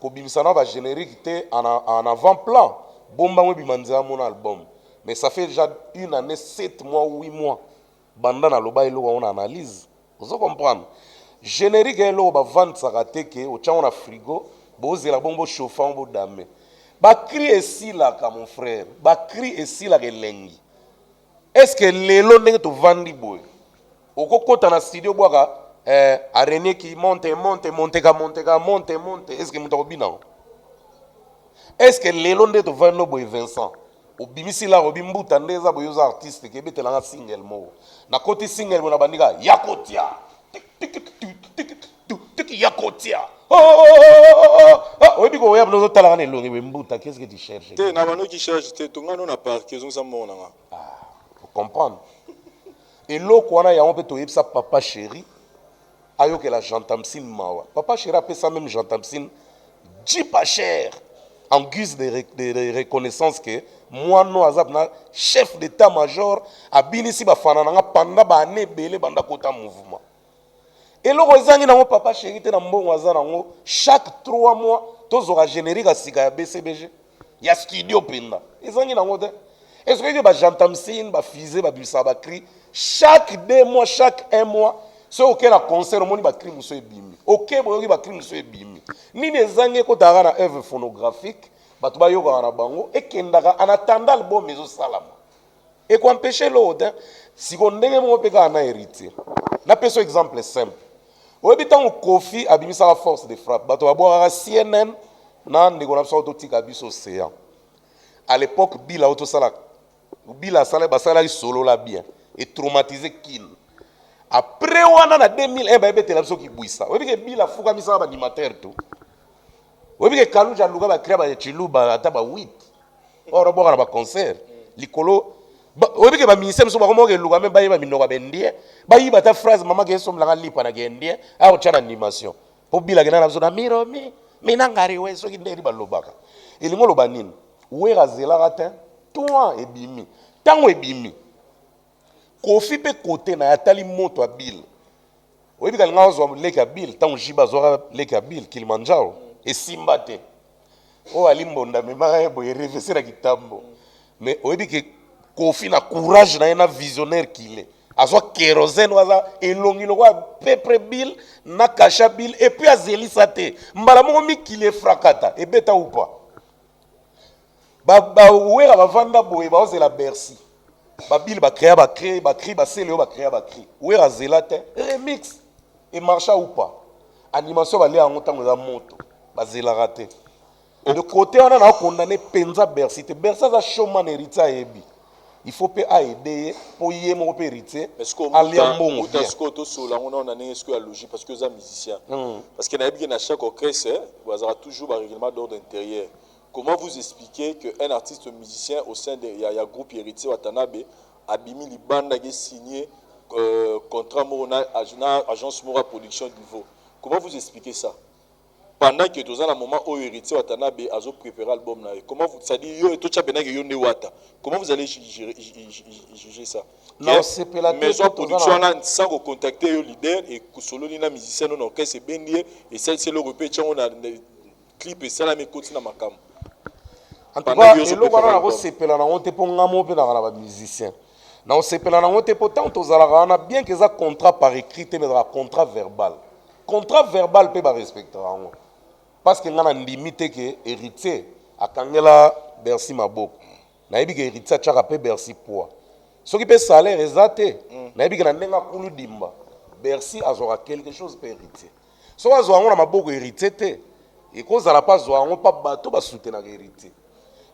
B: ko bimisa na ba générique te en avant-plan bomba mo bimanza mon album. Mais ça fait déjà 1 année, 7 mois, 8 mois. Banda na loba ilo on analyse. Vous comprenez? Générique elo ba vente ça raté que au tchan na frigo, bozela bombo chauffant bo dame. Ba cri ici là ka mon frère. Ba cri ici là ke lengi. Est-ce que lelo ndenge to vandi boy? Okokota na studio boaka Arené qui monte. Est-ce que muta bina? Est-ce que lelo ndenge to vandi boy Vincent? Obimisi la obimbuta ndeza boyoza artiste ke betelanga single mo na koti single mo na bandika yakotia tik yakotia oyebi ko yabno zotala kana elongi wembuta qu'est-ce que tu cherches
A: te na bano qui cherche te tongano na parc ils ont ça mona
B: vous comprenez et loko wana ya on peut to yebisa papa chéri ayoke la jantamsine mawa papa chéri appelle ça même jantamsine dit pas cher en guise de reconnaissance que moi non azapna chef d'état-major a binisi ba fanana pendant ba année belé banda kota mouvement et loko ezangi na papa chéri te na mbongo azana ngo chaque 3 mois tozora générique a sika ya BCBG ya studio penda ezangi na ngo te est-ce que ba jantamsine ba fizé ba bisa ba cri chaque 2 mois chaque 1 mois ce auquel a concert moni ba cri muso ebimi OK boyoki ba cri muso ebimi nini ezangi ko tara na œuvre phonographique batu ba yoka na bango ekendaka en attendant album mezo salama et ko empêcher l'autre si ko ndenge mo peka na héritier na peso exemple simple oyebi tango Kofi abimisa la force de frappe batu ba boka CNN na ndeko na biso to tika biso océan à l'époque bila auto sala bila sala basala solo la bien et traumatisé kin après wana na 2001 ba betela biso ki buisa oyebi ke bila fuka misa ba animateur tout oyebi ke Kaluja luka ba créer ba chiluba ata ba 8 ora boka na ba concert likolo oyebi ke ba ministère biso ba komo ke luka même ba yeba minoka bendie ba yiba ta phrase mama ke som langa lipa na gendie a ochana animation po bila ke na biso na miro mina ngari we so ki ndeli ba lobaka elingo loba nini we razela rata toi ebimi tango ebimi Kofi pe côté na atali moto a Bill. Oyebi ka nga zo leka Bill tango jiba zo leka Bill Kilimanjaro et Simbate. O ali mbonda me mara bo reverser na kitambo. Mais oyebi ke Kofi na courage na visionnaire qu'il est. Azwa kérosène waza elongi lo kwa pepre Bill na kasha Bill et puis azeli sate. Mbala mo mi qu'il est fracata et beta ou pas. Ouera bavanda boye baozela Bercy. Babili ba créer ba cri ba sele ba créer ba cri. Ouera zelate remix et marcha ou pas. Animation ba lé en tango za moto. Ba zela raté. De côté on a condamné penza Bercy. Te Bercy za showman héritier ebi. Il faut pas aider pour y mo pe héritier.
A: Est-ce que on est-ce que to so la on a est-ce que la logique parce que les musiciens parce que na bien à chaque orchestre vous avez toujours un règlement d'ordre intérieur. Comment vous expliquez qu'un artiste musicien au sein de ya groupe héritier Watanabe abimi li banda qui signé contrat Morona agence Mora production niveau. Comment vous expliquez ça? Pendant que tous en un moment où héritier Watanabe a préparé l'album na. Comment vous ça dit yo to chapena que yo ne wata. Comment vous allez juger ça?
B: Non, c'est pelaté.
A: Mais soit production là sans contacter le leader et solo ni na musicien non orchestre c'est bien lié et c'est le répétition on a clip et ça la me continue na makam.
B: En tout cas, et là, on a sepelé na on te pour ngamo pe na ba musicien. Na on sepelé na on te pourtant tous ala bien que ça contrat par écrit mais un contrat verbal. Contrat verbal peut ba respecter en parce que ngana limité que héritier akangela Bercy maboko. Na yebi que héritier tchaka pe Bercy poids. Ce qui peut salaire exacté. Na yebi que na ndenga kulu dimba. Bercy azora quelque chose pe héritier. So azwa ngona maboko héritier te. Et cause à la pas zwa ngo pas bateau ba soutenir héritier.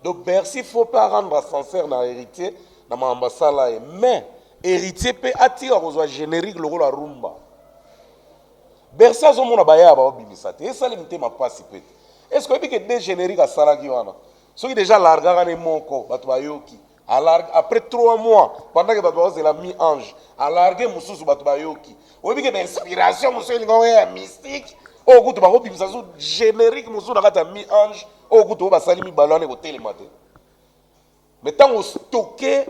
B: Donc Bercy faut pas rendre sincère na héritier na mambasala mais héritier peut attirer aux générique le rôle à rumba. Bercy a zomona baya ba obimisa te ça limité ma passe peut. Est-ce que des génériques à salaki wana ceux qui déjà larga ne moko batu bayoki à largue après 3 mois pendant que batu bazela mi ange à larguer mususu batu bayoki obi que inspiration mususu ngoya mystique o kutu ba obimisa zo générique mususu na kata mi ange o kutu ba sali mi balane ko télémate. Mais tant on stocker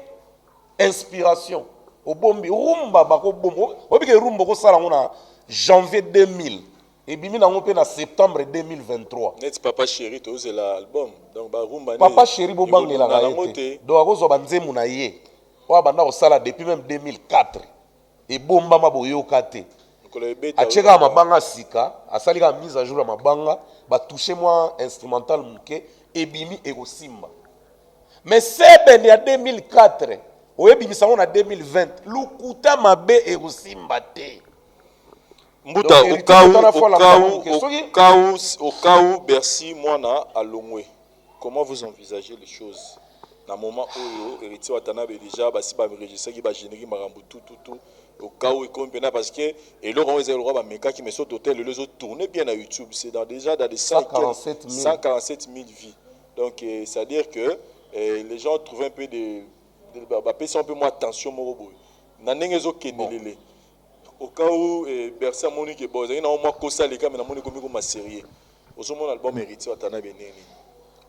B: inspiration au bombi rumba bako bombo obi que rumba ko sala ngona janvier 2000 et bimi na ngope na septembre 2023
A: net papa chéri to c'est l'album donc ba rumba
B: papa chéri bo bangela ga yete do akozo banzemu na ye o banda ko sala depuis même 2004 et bomba maboyo kate acheka mabanga sika asalika mise à jour mabanga ba toucher moi instrumental muke et bimi e simba mais c'est ya 2004 o ebimisa na 2020 lukuta mabe e simba te.
A: Mbuta au cas où Bercy Moana à Longwe. Comment vous envisagez les choses? Dans le moment où héritier Watanabe déjà si ba enregistrer qui ba générer marambu tout au cas où il comprenait parce que et là on est le roi meka qui me saute hôtel les autres tourner bien à YouTube c'est déjà dans des 147 000 vues. Donc c'est à dire que les gens trouvent un peu de un peu moins attention morobo. Nanengezo kenelele. Au cas où Bercy a moni que bon, il y a un mois que ça les gars mais na moni comme ma série. Au mon album héritier Watanabe neni.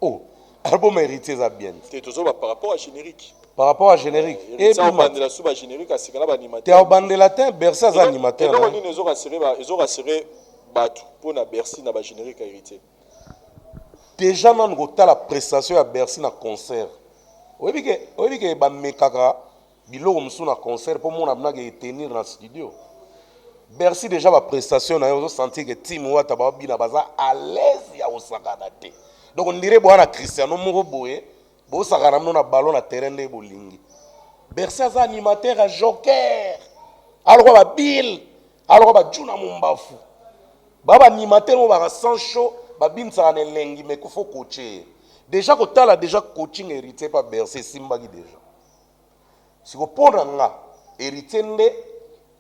B: Oh, album héritier ça bien.
A: C'est toujours par rapport à générique.
B: Par rapport à générique.
A: Et ça bandela sous générique à sikana ba animateur.
B: T'es au bandela ten Bercy ça animateur.
A: Et donc on ils ont rassuré batu pour na Bercy na ba générique héritier.
B: Déjà nan gota la prestation à Bercy na concert. Oyebi que ba mekaka biloko musu na concert pour mon abna que tenir dans studio. Bercy déjà ma prestation na yo senti que team wata ba bina baza à l'aise ya osakana te. Donc on dirait boana Cristiano moko boye bo sakana na ballon na terrain de bolingi. Bercy za animateur à joker. Alors ba Bill, alors ba Juna Mumbafu. Baba animateur mo ba sans show ba binsa na lengi mais ko faut coacher. Déjà ko tala déjà coaching hérité par Bercy Simba qui déjà. Si vous prenez un héritier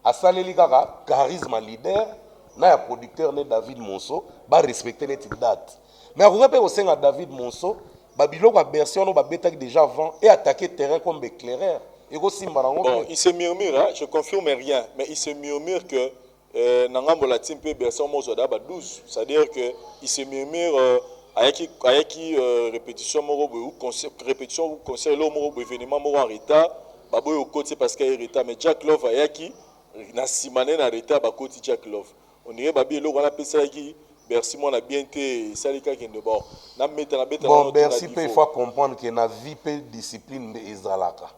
B: à saleli kaka charisme leader na ya producteur ne David Monso ba respecter net date mais à peut aussi à David Monso ba biloko Bercy on ba betaki déjà avant et attaquer terrain comme éclaireur et ko simba nango.
A: Bon il se murmure hein, je confirme rien mais il se murmure que nangambo la team pe Bercy on mozo da ba 12 c'est-à-dire que il se murmure ayaki répétition moro ou concert répétition ou concert lo moro événement moro en retard ba boy au côté parce qu'il est retard mais Jack Love ayaki na simane na retard ba côté Jack Love on dirait babi eloko na pesa ki Bercy moi na bien té salika kende bon na mettre na beta
B: bon Bercy peut faut comprendre que na vie pe discipline ezalaka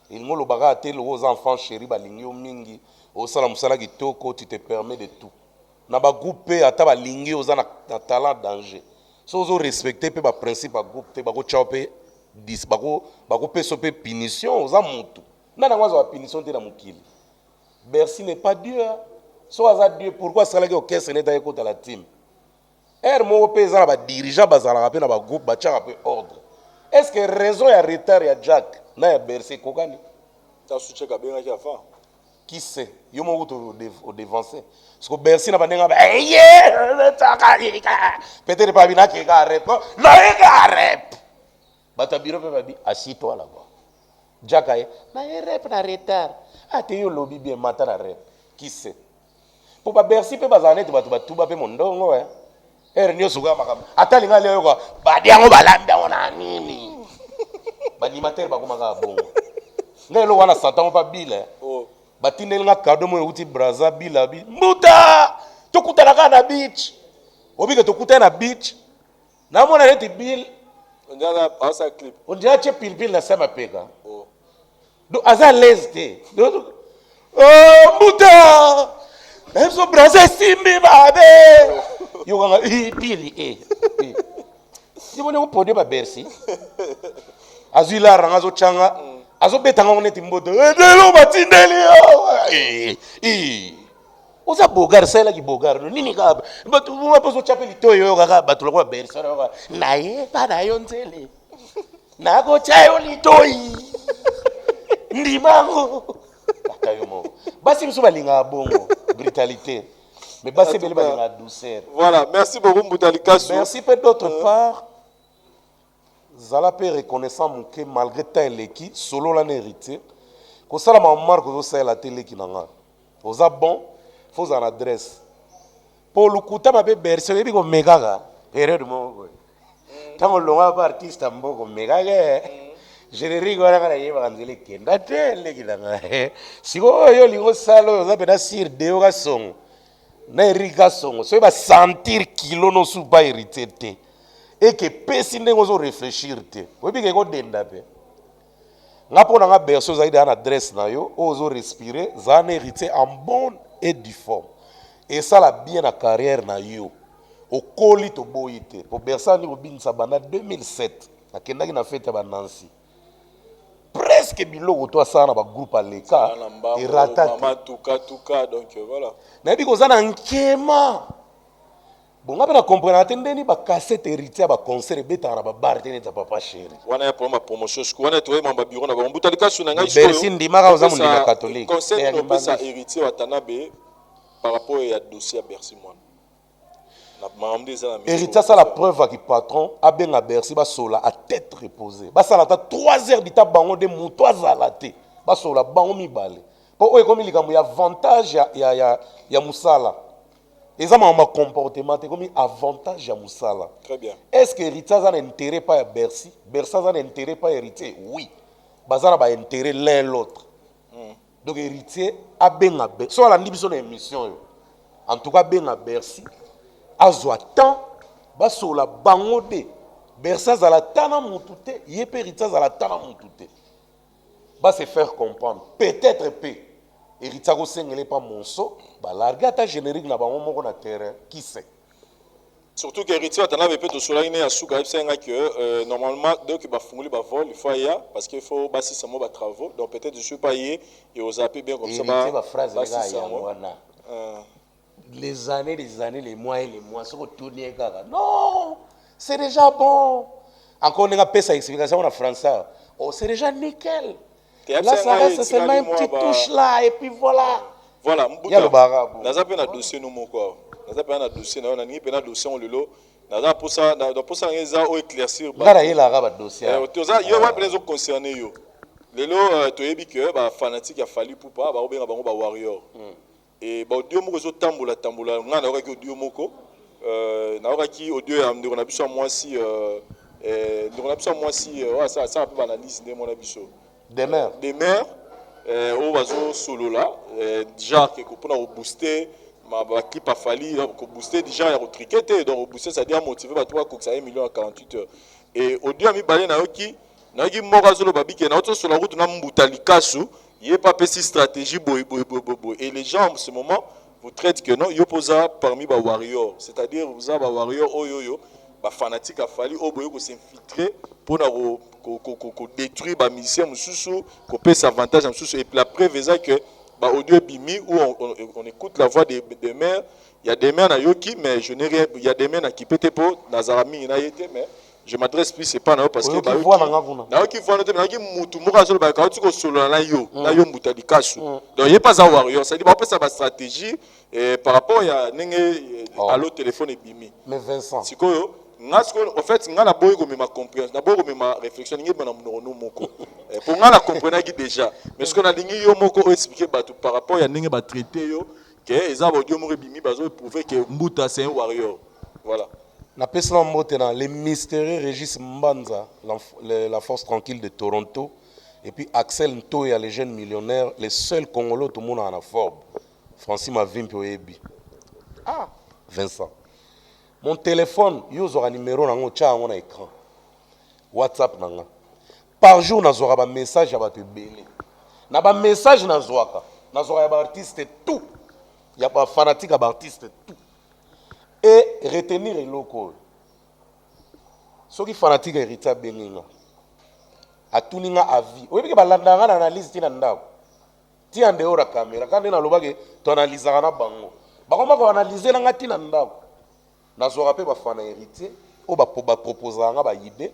B: il ngolo baga te aux enfants chéris balingi o mingi o sala musala kitoko tu te permets de tout na ba groupe ata balingi oza na talent danger so zo respecter pe ba principe ba groupe te ba ko chao pe bakopesa mpe punition oza motu nani yango azwa punition te na mokili. Bercy n'est pas Dieu. So aza Dieu, pourquoi asalaki orchestre neta ekota la team? Er moko mpe eza na badirigeant bazalaka mpe na bagroupe batiaka mpe ordre. Est-ce que raison ya retard ya Jack na ya Bercy ekokani?
A: Tasucheka abengaki avant.
B: Qui sait? Yo moko odevancer. Parce que Bercy na bandenge peut-être pas bina ki ka rep. Non, ka rep. Bata biro pe babi assis-toi là-bas. Jack aye na rep na retard. Ate yo lobby bien mata na rep. Qui sait? Pour ba Bercy pe bazane te batu batuba pe mondongo nyoso kwa makamba. Ata linga leo kwa badiango balambe ona nini? Banimateur bakomaka bongo. Ngelo wana satan pa bile. Batindeli nga kado mo uti braza bila bi. Mbuta! Tokutanaka na beach. Obike tokutana na beach. Na mona neti bill.
A: On dirait un clip.
B: On dirait che pile na sama peka. Do aza lesde. Oh mbuta! Eso braza simbi babe. Yo nga pili Sibone ko pode ba Bercy. Azila ranga zo changa. Azo betanga oneti mboto. Lelo batindeli yo. Oza bogar sela ki bogar no nini ka. Batu mo poso chapeli toyo kaka batu lokwa Bercy na ye bana yo nzele. Na ko chayo litoi. Ndimango. Akayomo. Basi mso balinga bongo brutalité. Mais basi beli balinga douceur.
A: Voilà, merci beaucoup Mbutalikasu.
B: Merci peut d'autre part. Zala pe reconnaissant que malgré ta eleki solo la hérité ko sala ma marque zo sala télé ki nanga oza bon faut en adresse pour le coup ta ma be Bercy bi ko megaga période mo tango longa ba artiste mboko megaga générique wala kana yeba kanzele kenda télé ki nanga siko yo lingo salo oza pena sir deo ka song na erika song so ba sentir kilo no su ba hérité te. Et que personne ne peut réfléchir. Vous voyez que denda pe. Nga pona nga Bercy zaidi ana adresse na yo, ozo respirer, za na hérité en bonne et due forme. Et ça la bien na carrière na yo. O koli to boyite. Pour Bercy ni obinisa bana 2007. Akendaki na fête ba Nancy. Presque biloko to asana ba groupe aleka et ratate.
A: Mama tuka donc voilà.
B: Na bi ko zana nkema. Bon, on a compris que ba cassette héritier ba concert beta na ba bar tene ta papa chéri.
A: Wana ya pour ma promotion, je connais toi mon bureau na ba Mbutalikasu na ngai.
B: Bercy ndimaka oza mundima catholique.
A: Concert no pesa héritier wa Tanabe par rapport à dossier à Bercy moi. Na mamde za na.
B: Héritier ça la preuve qui patron a bien à Bercy ba sola à tête reposée. Ba sala ta 3 heures d'ita bango de muto azalate. Ba sola bango mibale. Po o ekomi likambo ya avantage ya musala. Et ça m'a comportement comme avantage à Moussala.
A: Très bien.
B: Est-ce que Héritier a un intérêt pas à Bercy? Bercy a un intérêt pas à Héritier? Oui. Bazar a un intérêt l'un l'autre. Donc Héritier a bien à Bercy. Soit la nibition d'émission. En tout cas bien à Bercy. A zoa temps. Baso la bangode. Bercy a la tana moutouté. Yé Héritier a la tana moutouté. Ba se faire comprendre. Peut-être peu. Héritier ko sengele pas monso ba larga ta générique na bango moko na terrain qui sait
A: surtout que Héritier atana be peto sola ine ya suka senga que normalement donc ba funguli ba vol il faut ya parce qu'il faut basi samo ba travaux donc peut-être je suis pas yé et aux appels bien comme ça
B: ba phrase les gars ya wana les années les mois et les mois so tourner kaka non c'est déjà bon encore on a pesa explication en français oh c'est déjà nickel. Là, ça reste seulement une petite touche là, et puis voilà.
A: Voilà,
B: il y a le barrage.
A: Nous avons un dossier, nous, quoi. Nous avons un dossier, nous avons un dossier, on le lot. Nous avons pour ça, nous avons éclaircir.
B: Là, il y a un dossier.
A: Il y a des gens concernés. Les lots, tu as dit que les fanatiques, il a fallu pour pas, il y a des warriors. Et Dieu m'a dit tamboula, tamboula. On a dit Dieu moko. On a dit Dieu, on a vu ça moi si. On a vu ça moi si. Ça a pu analyser mon avis.
B: Des mères.
A: Des mères, on va solo là, déjà pour nous booster, ma clip a fallu booster déjà il y a retriqueté donc booster ça dire motiver bah toi que ça 1 million à 48 heures et au dieu mi balé na yoki mora zolo babi que na autre sur la route na Mbutalikasu il est pas pessi stratégie boy et les gens en ce moment vous traitent que non yoposa parmi ba warrior c'est-à-dire vous avez ba warrior oyoyo ba fanatique a fallu au boyo ko s'infiltrer pour détruire ba musicien mususu ko peut s'avantage mususu. Et puis la preuve est que ba audio bimi où on écoute la voix des mères. Il y a des mères na yoki mais je n'ai rien, il y a des mères na qui pété pour nazarami na yete mais je m'adresse plus c'est pas na parce que ba yoki voix na yoki mutu moko azolo ba ka tu ko solo na yo muta dikasu. Donc il est pas un warrior, ça dit ba ça ba stratégie par rapport ya nenge à l'autre téléphone et bimi.
B: Mais Vincent
A: sikoyo en fait nga na boy ko ma compréhension na boy ko ma réflexion ngi bana munono moko pour nga na comprendre qui déjà mais ce qu'on a lingi yo moko expliquer ba par rapport ya nenge ba traiter yo que eza ba audio moko bimi bazo prouver que Mbuta c'est un warrior. Voilà.
B: Na pesla mbotena les mystérieux Régis Mbanza la force tranquille de Toronto et puis Axel Ntoya les jeunes millionnaires les seuls congolais tout le monde en a Forbes Francis Mavimpi Oyebi. Ah Vincent mon téléphone yo zora numéro nango tia ngo na écran WhatsApp nanga par jour nazora ba message ya bato ebele na ba message nazwaka ya ba artiste tout ya ba fanatique ya ba artiste tout et retenir eloko soki fanatique héritier benginga atuninga avis oyebi ke balandanga na analyse tina ndako tia ndeora caméra kandi na lobake to analysaka na bango bakoma ko analyser nanga tina ndako nazora pe bafana héritier o ba proposer nga ba idée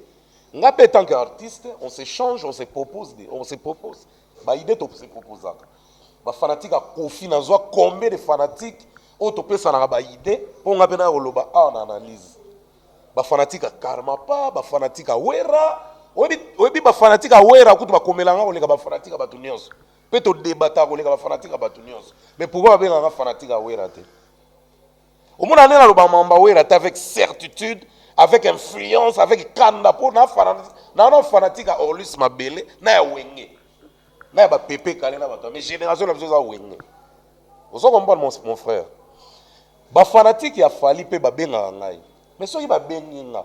B: nga pe tant qu'artiste on s'échange on se propose ba idée to se proposer ba fanatique a kofi nazwa combien de fanatiques o to pesa na ba idée po nga pe na loba na analyse ba fanatique a karma pa ba fanatique a wera oyebi ba fanatique a wera kutu ba komela nga oleka ba fanatique ba tunyoso pe to débattre oleka ba fanatique ba tunyoso mais pourquoi ba nga fanatique a wera te au monde année le bamamba avec certitude avec influence avec kanda pour na fanatique à Orlus Mabele na ya wenge na ba pepe kale na bato mais génération la chose a wenge vous comprenez mon frère ba fanatique ya fali pe ba benga ngai mais soki ba benginga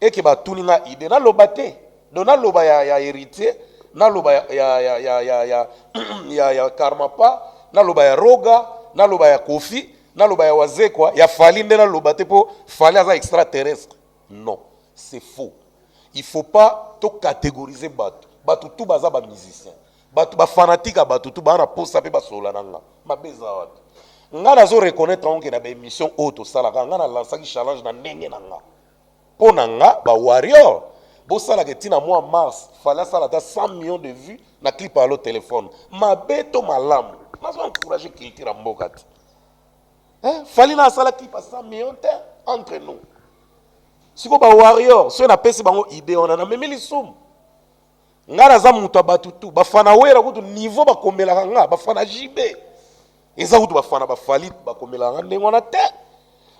B: et que ba tuninga idée na lobate dona loba ya héritier na loba ya karma pa na loba ya roga na loba ya kofi na loba ya wazekwa ya fali nde na loba te po fali aza extraterrestre non c'est faux il faut pas to catégoriser bato tout baza ba musicien bato ba fanatique bato tout ba na posa pe ba sola nanga mabeza wapi nga nazo reconnaître onke na ba émission auto sala nga na lansaki challenge na ndenge nanga po nanga ba warrior bo sala ke tina mois mars fali sala ta 100 millions de vues na clip à l'autre téléphone mabeto malamu nazo encourager culture mboka te. Fali na sala clip à 100 millions entre nous. Si ko ba warrior, so na pesi bango idée on a même les somme. Ngara za mutu batutu, ba fana wera kutu niveau ba komela nga, ba fana JB. Eza kutu ba fana ba fali ba komela nga ndenge na te.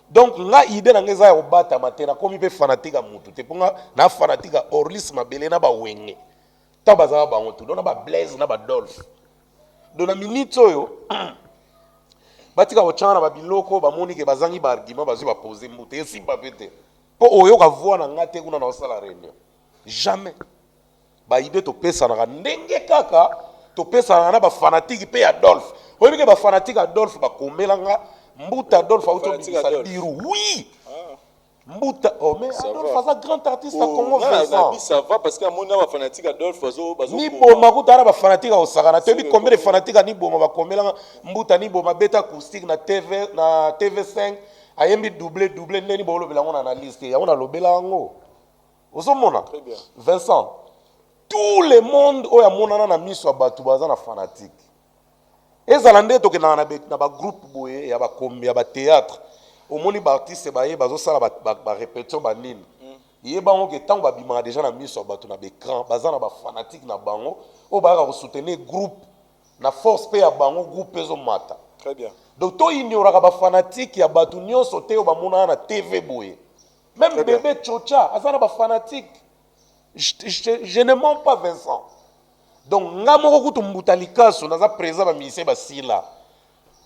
B: Donc nga idée na ngeza ya obata matena komi pe fanatika mutu te ponga na fanatika Orlis Mabele na ba wenge. Ta baza bango tu, dona ba Blaise na ba Dolph. Dona minute oyo batika ochana ba biloko ba moni ke bazangi ba argument bazu ba poser mute esi pa pete po oyo ka voix na ngate kuna na sala réunion jamais ba idée to pesa na ndenge kaka to pesa na ba fanatique pe Adolphe oyebi ke ba fanatique Adolphe ba komelanga Mbuta Adolphe auto bisa biru oui Mbuta mais Adolphe faza grand artiste à Congo Vincent
A: ça va parce que mon ba fanatique Adolphe bazo
B: ni boma kutara ba fanatique au sakana te bi combien de fanatique ni boma ba komelanga Mbuta ni boma beta acoustique na TV5 ayembi doublé ndeni bolo belango na analyste ya on a lobela ngo osomona
A: très bien
B: Vincent tout le monde oya monana na miso batu baza na fanatique ezala nde to ke na ba groupe boye ya ba kombi ya ba théâtre omoni ba artiste ba ye bazo sala ba répétition ba nini ye bango ke tango ba bima déjà na miso batu na l'écran baza na ba fanatique na bango o ba ka soutenir groupe na force pe ya bango groupe ezo mata
A: très bien
B: donc to ignoraka ba fanatique ya batu nyonso te o ba mona na TV boye même très bébé bien. Chocha azana ba fanatique je ne mens pas Vincent donc nga moko kutu Mbuta Likaso naza présent ba musicien basila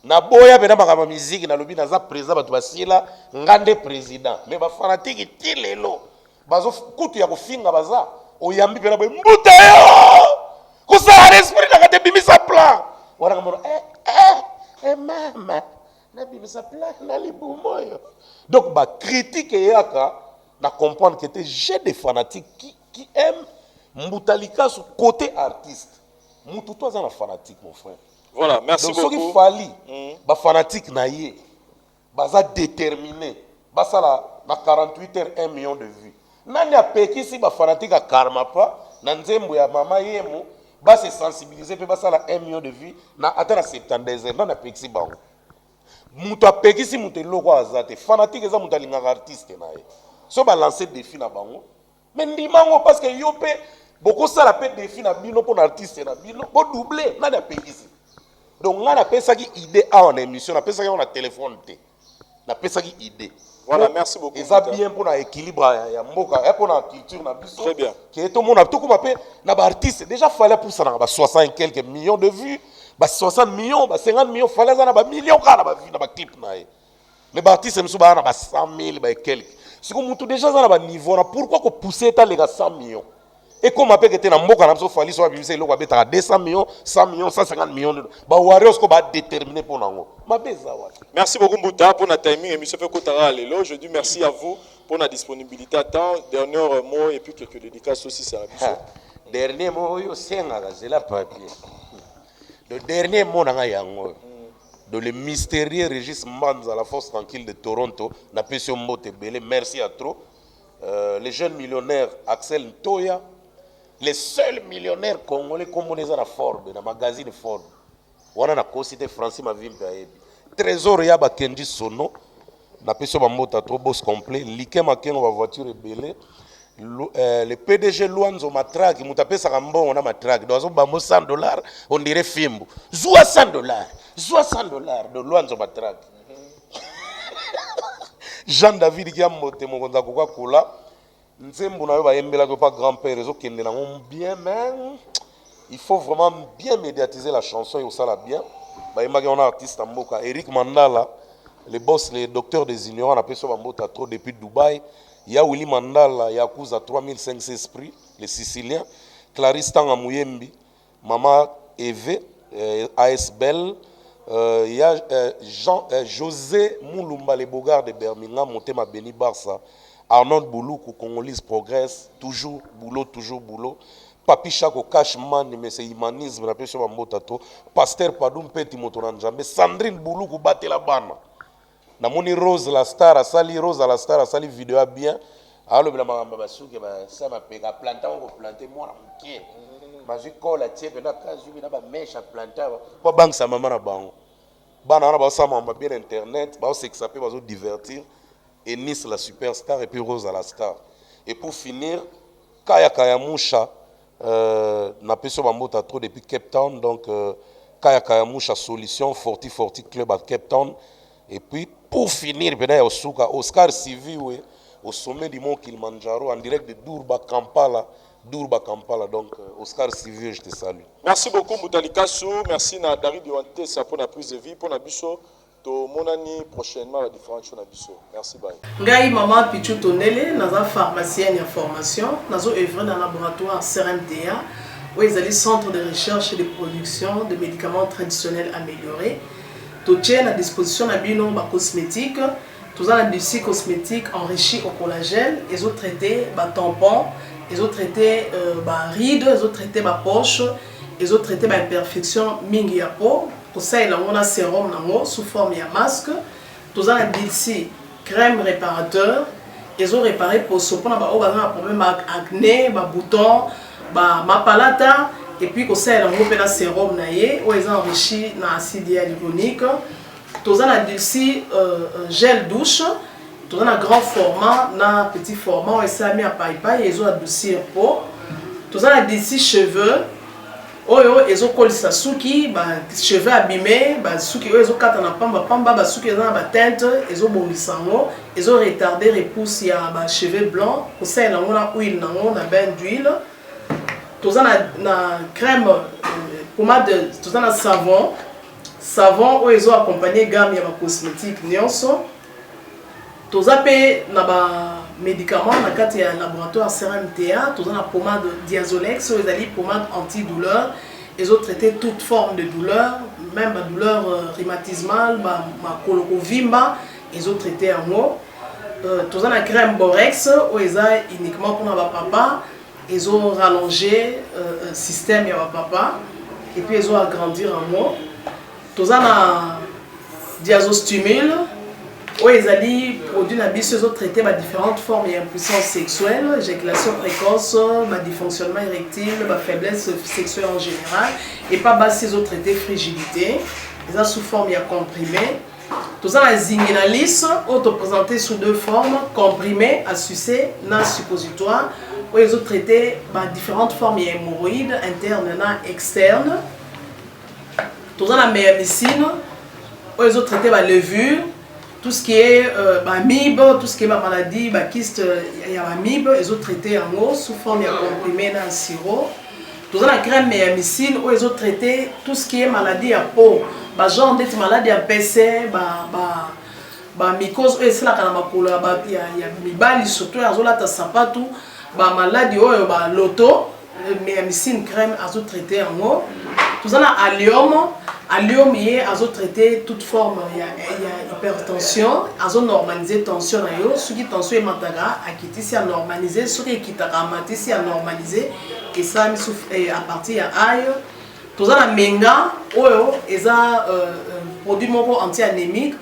B: na boya pena makama musique na lobi naza présent batu basila ngande président mais ba fanatique ti lelo bazo kutu ya kofinga baza oyambi pena boy Mbuta yo kusala esprit na kate bimisa plan wana kamono mama na bimisa plan na libumoyo donc ba critique yaka na comprendre que j'ai des fanatiques qui aiment Moutalika sur côté artiste. Moutou toi un fanatique mon frère.
C: Voilà, merci
B: donc,
C: beaucoup.
B: Donc il fallait ba fanatique naïe, baza déterminé, basa la 48 heures 1 million de vues. Nani a peki si ba fanatique a karma pas, na nzembo ya mama yemo, ba se sensibiliser pe basa la 1 million de vues, na atteindre 72 heures, nani a peki si ba. Moutou a peki si moutou loko azate, fanatique eza moutou alinga artiste naïe. So ba lancer défi na bango, mais ndimango parce que yo pe beaucoup ça la paix défi na bino pour l'artiste na bino pour doubler na na pekisi donc on a ça qui idée en émission na ça qui on a téléphone té na ça qui idée
C: voilà merci beaucoup
B: et ça bien pour na équilibre ya mboka et pour na culture na biso
C: très bien
B: que tout le monde a tout comme appelle na ba artiste déjà fallait pour ça na ba 60 quelques millions de vues ba 60 millions ba 50 millions fallait ça na ba millions kana ba vie na ba clip na mais ba artiste mso ba na ba 100 000 ba quelques si comme tout déjà ça na ba niveau na pourquoi ko pousser ta les 100 millions. Et comme après que tu es dans le monde, il faut que 200 millions, 100 millions, 150 millions. Bah, Warriors ko ba déterminer pour nous.
C: Merci beaucoup Mbouta pour notre timing. Monsieur Fekotara Lelo, je dis merci à vous pour la disponibilité à temps. Dernier mot et puis quelques dédicaces aussi ça.
B: Dernier mot, c'est la papier. Le dernier mot de le mystérieux Régis Manza, la force tranquille de Toronto, n'a pas su mot belé. Merci à trop. Les jeunes millionnaires Axel Ntoya. Les seuls millionnaires congolais comme on les a à Forbes, dans le magazine Forbes. On a cité Francis Mavimpe. Trésor Yaba Kenji Sono. Na peso ba mota trop boss complet. Liké Makengo va voiture rebelle. Le PDG Luanzo Matrag, il m'a sa rambon on a Matrag. Dans un bambo $100, on dirait Fimbo. Zoua $100. Zoua $100 de Luanzo Matrag. Jean-David qui a monté mon contact Coca-Cola. Nzembo na yo ba yembela ko pas grand-père rezo kende na bien mais il faut vraiment bien médiatiser la chanson et ça la bien ba yemba on a artiste mboka Eric Mandala le boss le docteur des ignorants appelé so bambota trop depuis Dubaï il y a Willy Mandala Yakuza 3500 esprits les Siciliens Clarisse Tanga Muyembi Mama Eve AS Bell il y a José Moulumba les Bogards de Birmingham Montema Beni Barça Arnold Bouloukou, Congolais progresse, toujours boulot. Papi Chako Cashman, mais c'est humanisme, la personne Motato. Pasteur Padoum Petit Motonanjambe, Sandrine Bouloukou batte la banne. Namoni Rose la star, a sali Rose la star, a sali vidéo à bien. Alors, la maman Babasouke, ça m'a payé à planter, on va planter moi la mouquet. Ma je colle à tiep, na kazu, na ba mèche à planter. Pas banque sa maman na bango. Bana na ba sa maman bien internet, ba s'exaper, ba divertir. Et Nice la superstar et puis Rose la star. Et pour finir, Kaya Kayamusha n'a pas sur ma moto trop depuis Cape Town. Donc Kaya Kayamusha solution Forti Club à Cape Town. Et puis pour finir, il y a Oscar Sivi au sommet du mont Kilimanjaro en direct de Durba Kampala. Donc Oscar Sivi, je te salue.
C: Merci beaucoup Moutalika Sou. Merci na David Yoante pour la prise de vie, pour la biso. To monani prochainement la différentes choses na biso. Merci bye.
D: Ngai maman Pichu Tonele, naza pharmacienne en formation, nazo œuvrer dans le laboratoire CRMTA où ils allaient centre de recherche et de production de médicaments traditionnels améliorés. To tient à disposition na bino ba cosmétique, tous en industrie cosmétique enrichie au collagène, ils ont traité ba tampon, ils ont traité ba rides, ils ont traité ba poche, ils ont traité ba imperfection mingi ya peau. Pour ça, il y a un sérum sous forme de masque. Tous en dilsi crème réparateur. Ils ont réparé pour ce qu'on a un problème avec acné, bouton, mapalata. Et puis, il y a un sérum où ils ont enrichi dans l'acide hyaluronique. Tous en dilsi gel douche. Tous en grand format, dans petit format. Ils ont mis à paille, ils ont adouci un pot. Tous en dilsi cheveux. Oyo ezo kolisa suki ba cheveux abîmés ba suki oyo ezo kata na pamba ba suki na ba teinte ezo bongisa ngo ezo retarder repousse ya ba cheveux blancs ko ça na ngona huile na ngona bain d'huile toza na crème pommade toza na savon oyo ezo accompagner gamme ya ba cosmétique nyonso toza pe na ba médicaments na kati ya laboratoire CRMTA, tous en pommade Diazolex, ils ont pommade antidouleur, ils ont traité toute forme de douleur, même la douleur rhumatismale, ma colorovimba, ils ont traité en haut. Tous la crème borex où ils ont uniquement pour nos papa, ils ont rallongé le système de papa et puis ils ont agrandi en moi. Tous la diazostimule où ils ont produit la bise, ils ont traité différentes formes d'impuissance sexuelle, éjaculation précoce, dysfonctionnement érectile, faiblesse sexuelle en général et pas basse ils ont traité frigidité. Ils ont sous forme de comprimé. Tous la zinguinalis, présenté sous deux formes, comprimé à sucer, non suppositoire, où ils ont traité différentes formes d'hémorroïdes internes et externes. Tous la méamycine, où ils ont traité la levure, tout ce qui est amibe, tout ce qui est maladie, kyste, il y a amibe, ils ont traité en eau sous forme de comprimé dans le sirop. Tous la crème méamycine, où ils ont traité tout ce qui est maladie à peau. Genre d'être malade à PC, mycose, c'est la canamakula, il y a mibali surtout, il sapatou, maladie, l'auto, méamycine crème, azo traité en eau. Tout ça, allium, il y a azo traité toute forme, il y a hypertension, azo normaliser tension, ce qui tension est mataga, à quitter si à normaliser, ce qui est quitte si à normaliser, et ça, à partir de aïe. Tous la menga, ils ont produit anti-anémique.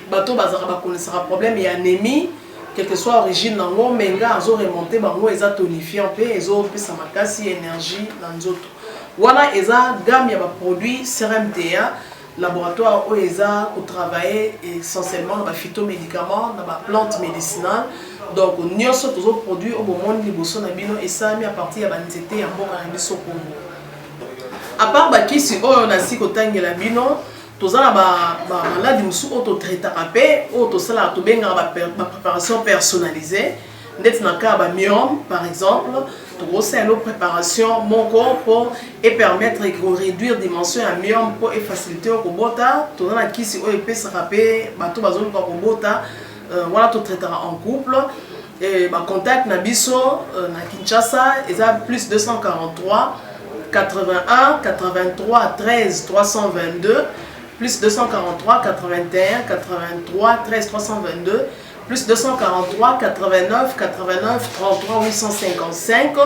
D: Bateau connaissent un problème et anémie, quelle que soit l'origine, menga, ils ont remonté, ils ont tonifié un peu, ils ont plus de énergie dans les autres. Voilà, ils ont gamme de produits CRMTA, laboratoire où ils ont travaillé essentiellement dans les phytomédicaments, dans les plantes médicinales. Donc, nous avons tous les produits au moment de et ça mis à partir de l'anxiété et de à part kisi oyo na siko tangela bino tozala maladi musu auto traitera pe auto sala to benga préparation personnalisée ndeti na ka myome par exemple to gosa une préparation mon corps et permettre de réduire dimension à myome pour faciliter ko bota tozala kisi oyo pe saka pe bato bazoni ko bota voilà to traitera en couple et contact na biso na Kinshasa eza plus 243 81 83 13 322 plus 243 81 83 13 322 plus 243 89 89 33 855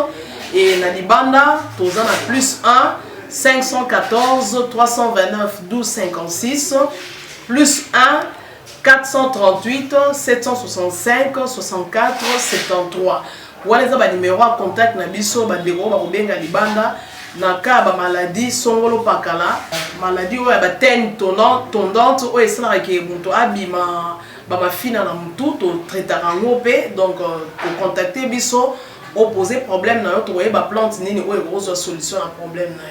D: et la Libanda tous en plus 1 514 329 12 56 plus 1 438 765 64 73 voilà ça numéro à contact na biso ba deko ba kobenga Libanda na ka ba maladie songolo pakala maladie oya ba teigne tondante o esala ke muto abima ba mafina na mutu to traitera ngope donc pour contacter biso opposer problème na yo to ba plante nini o e solution à problème na yo.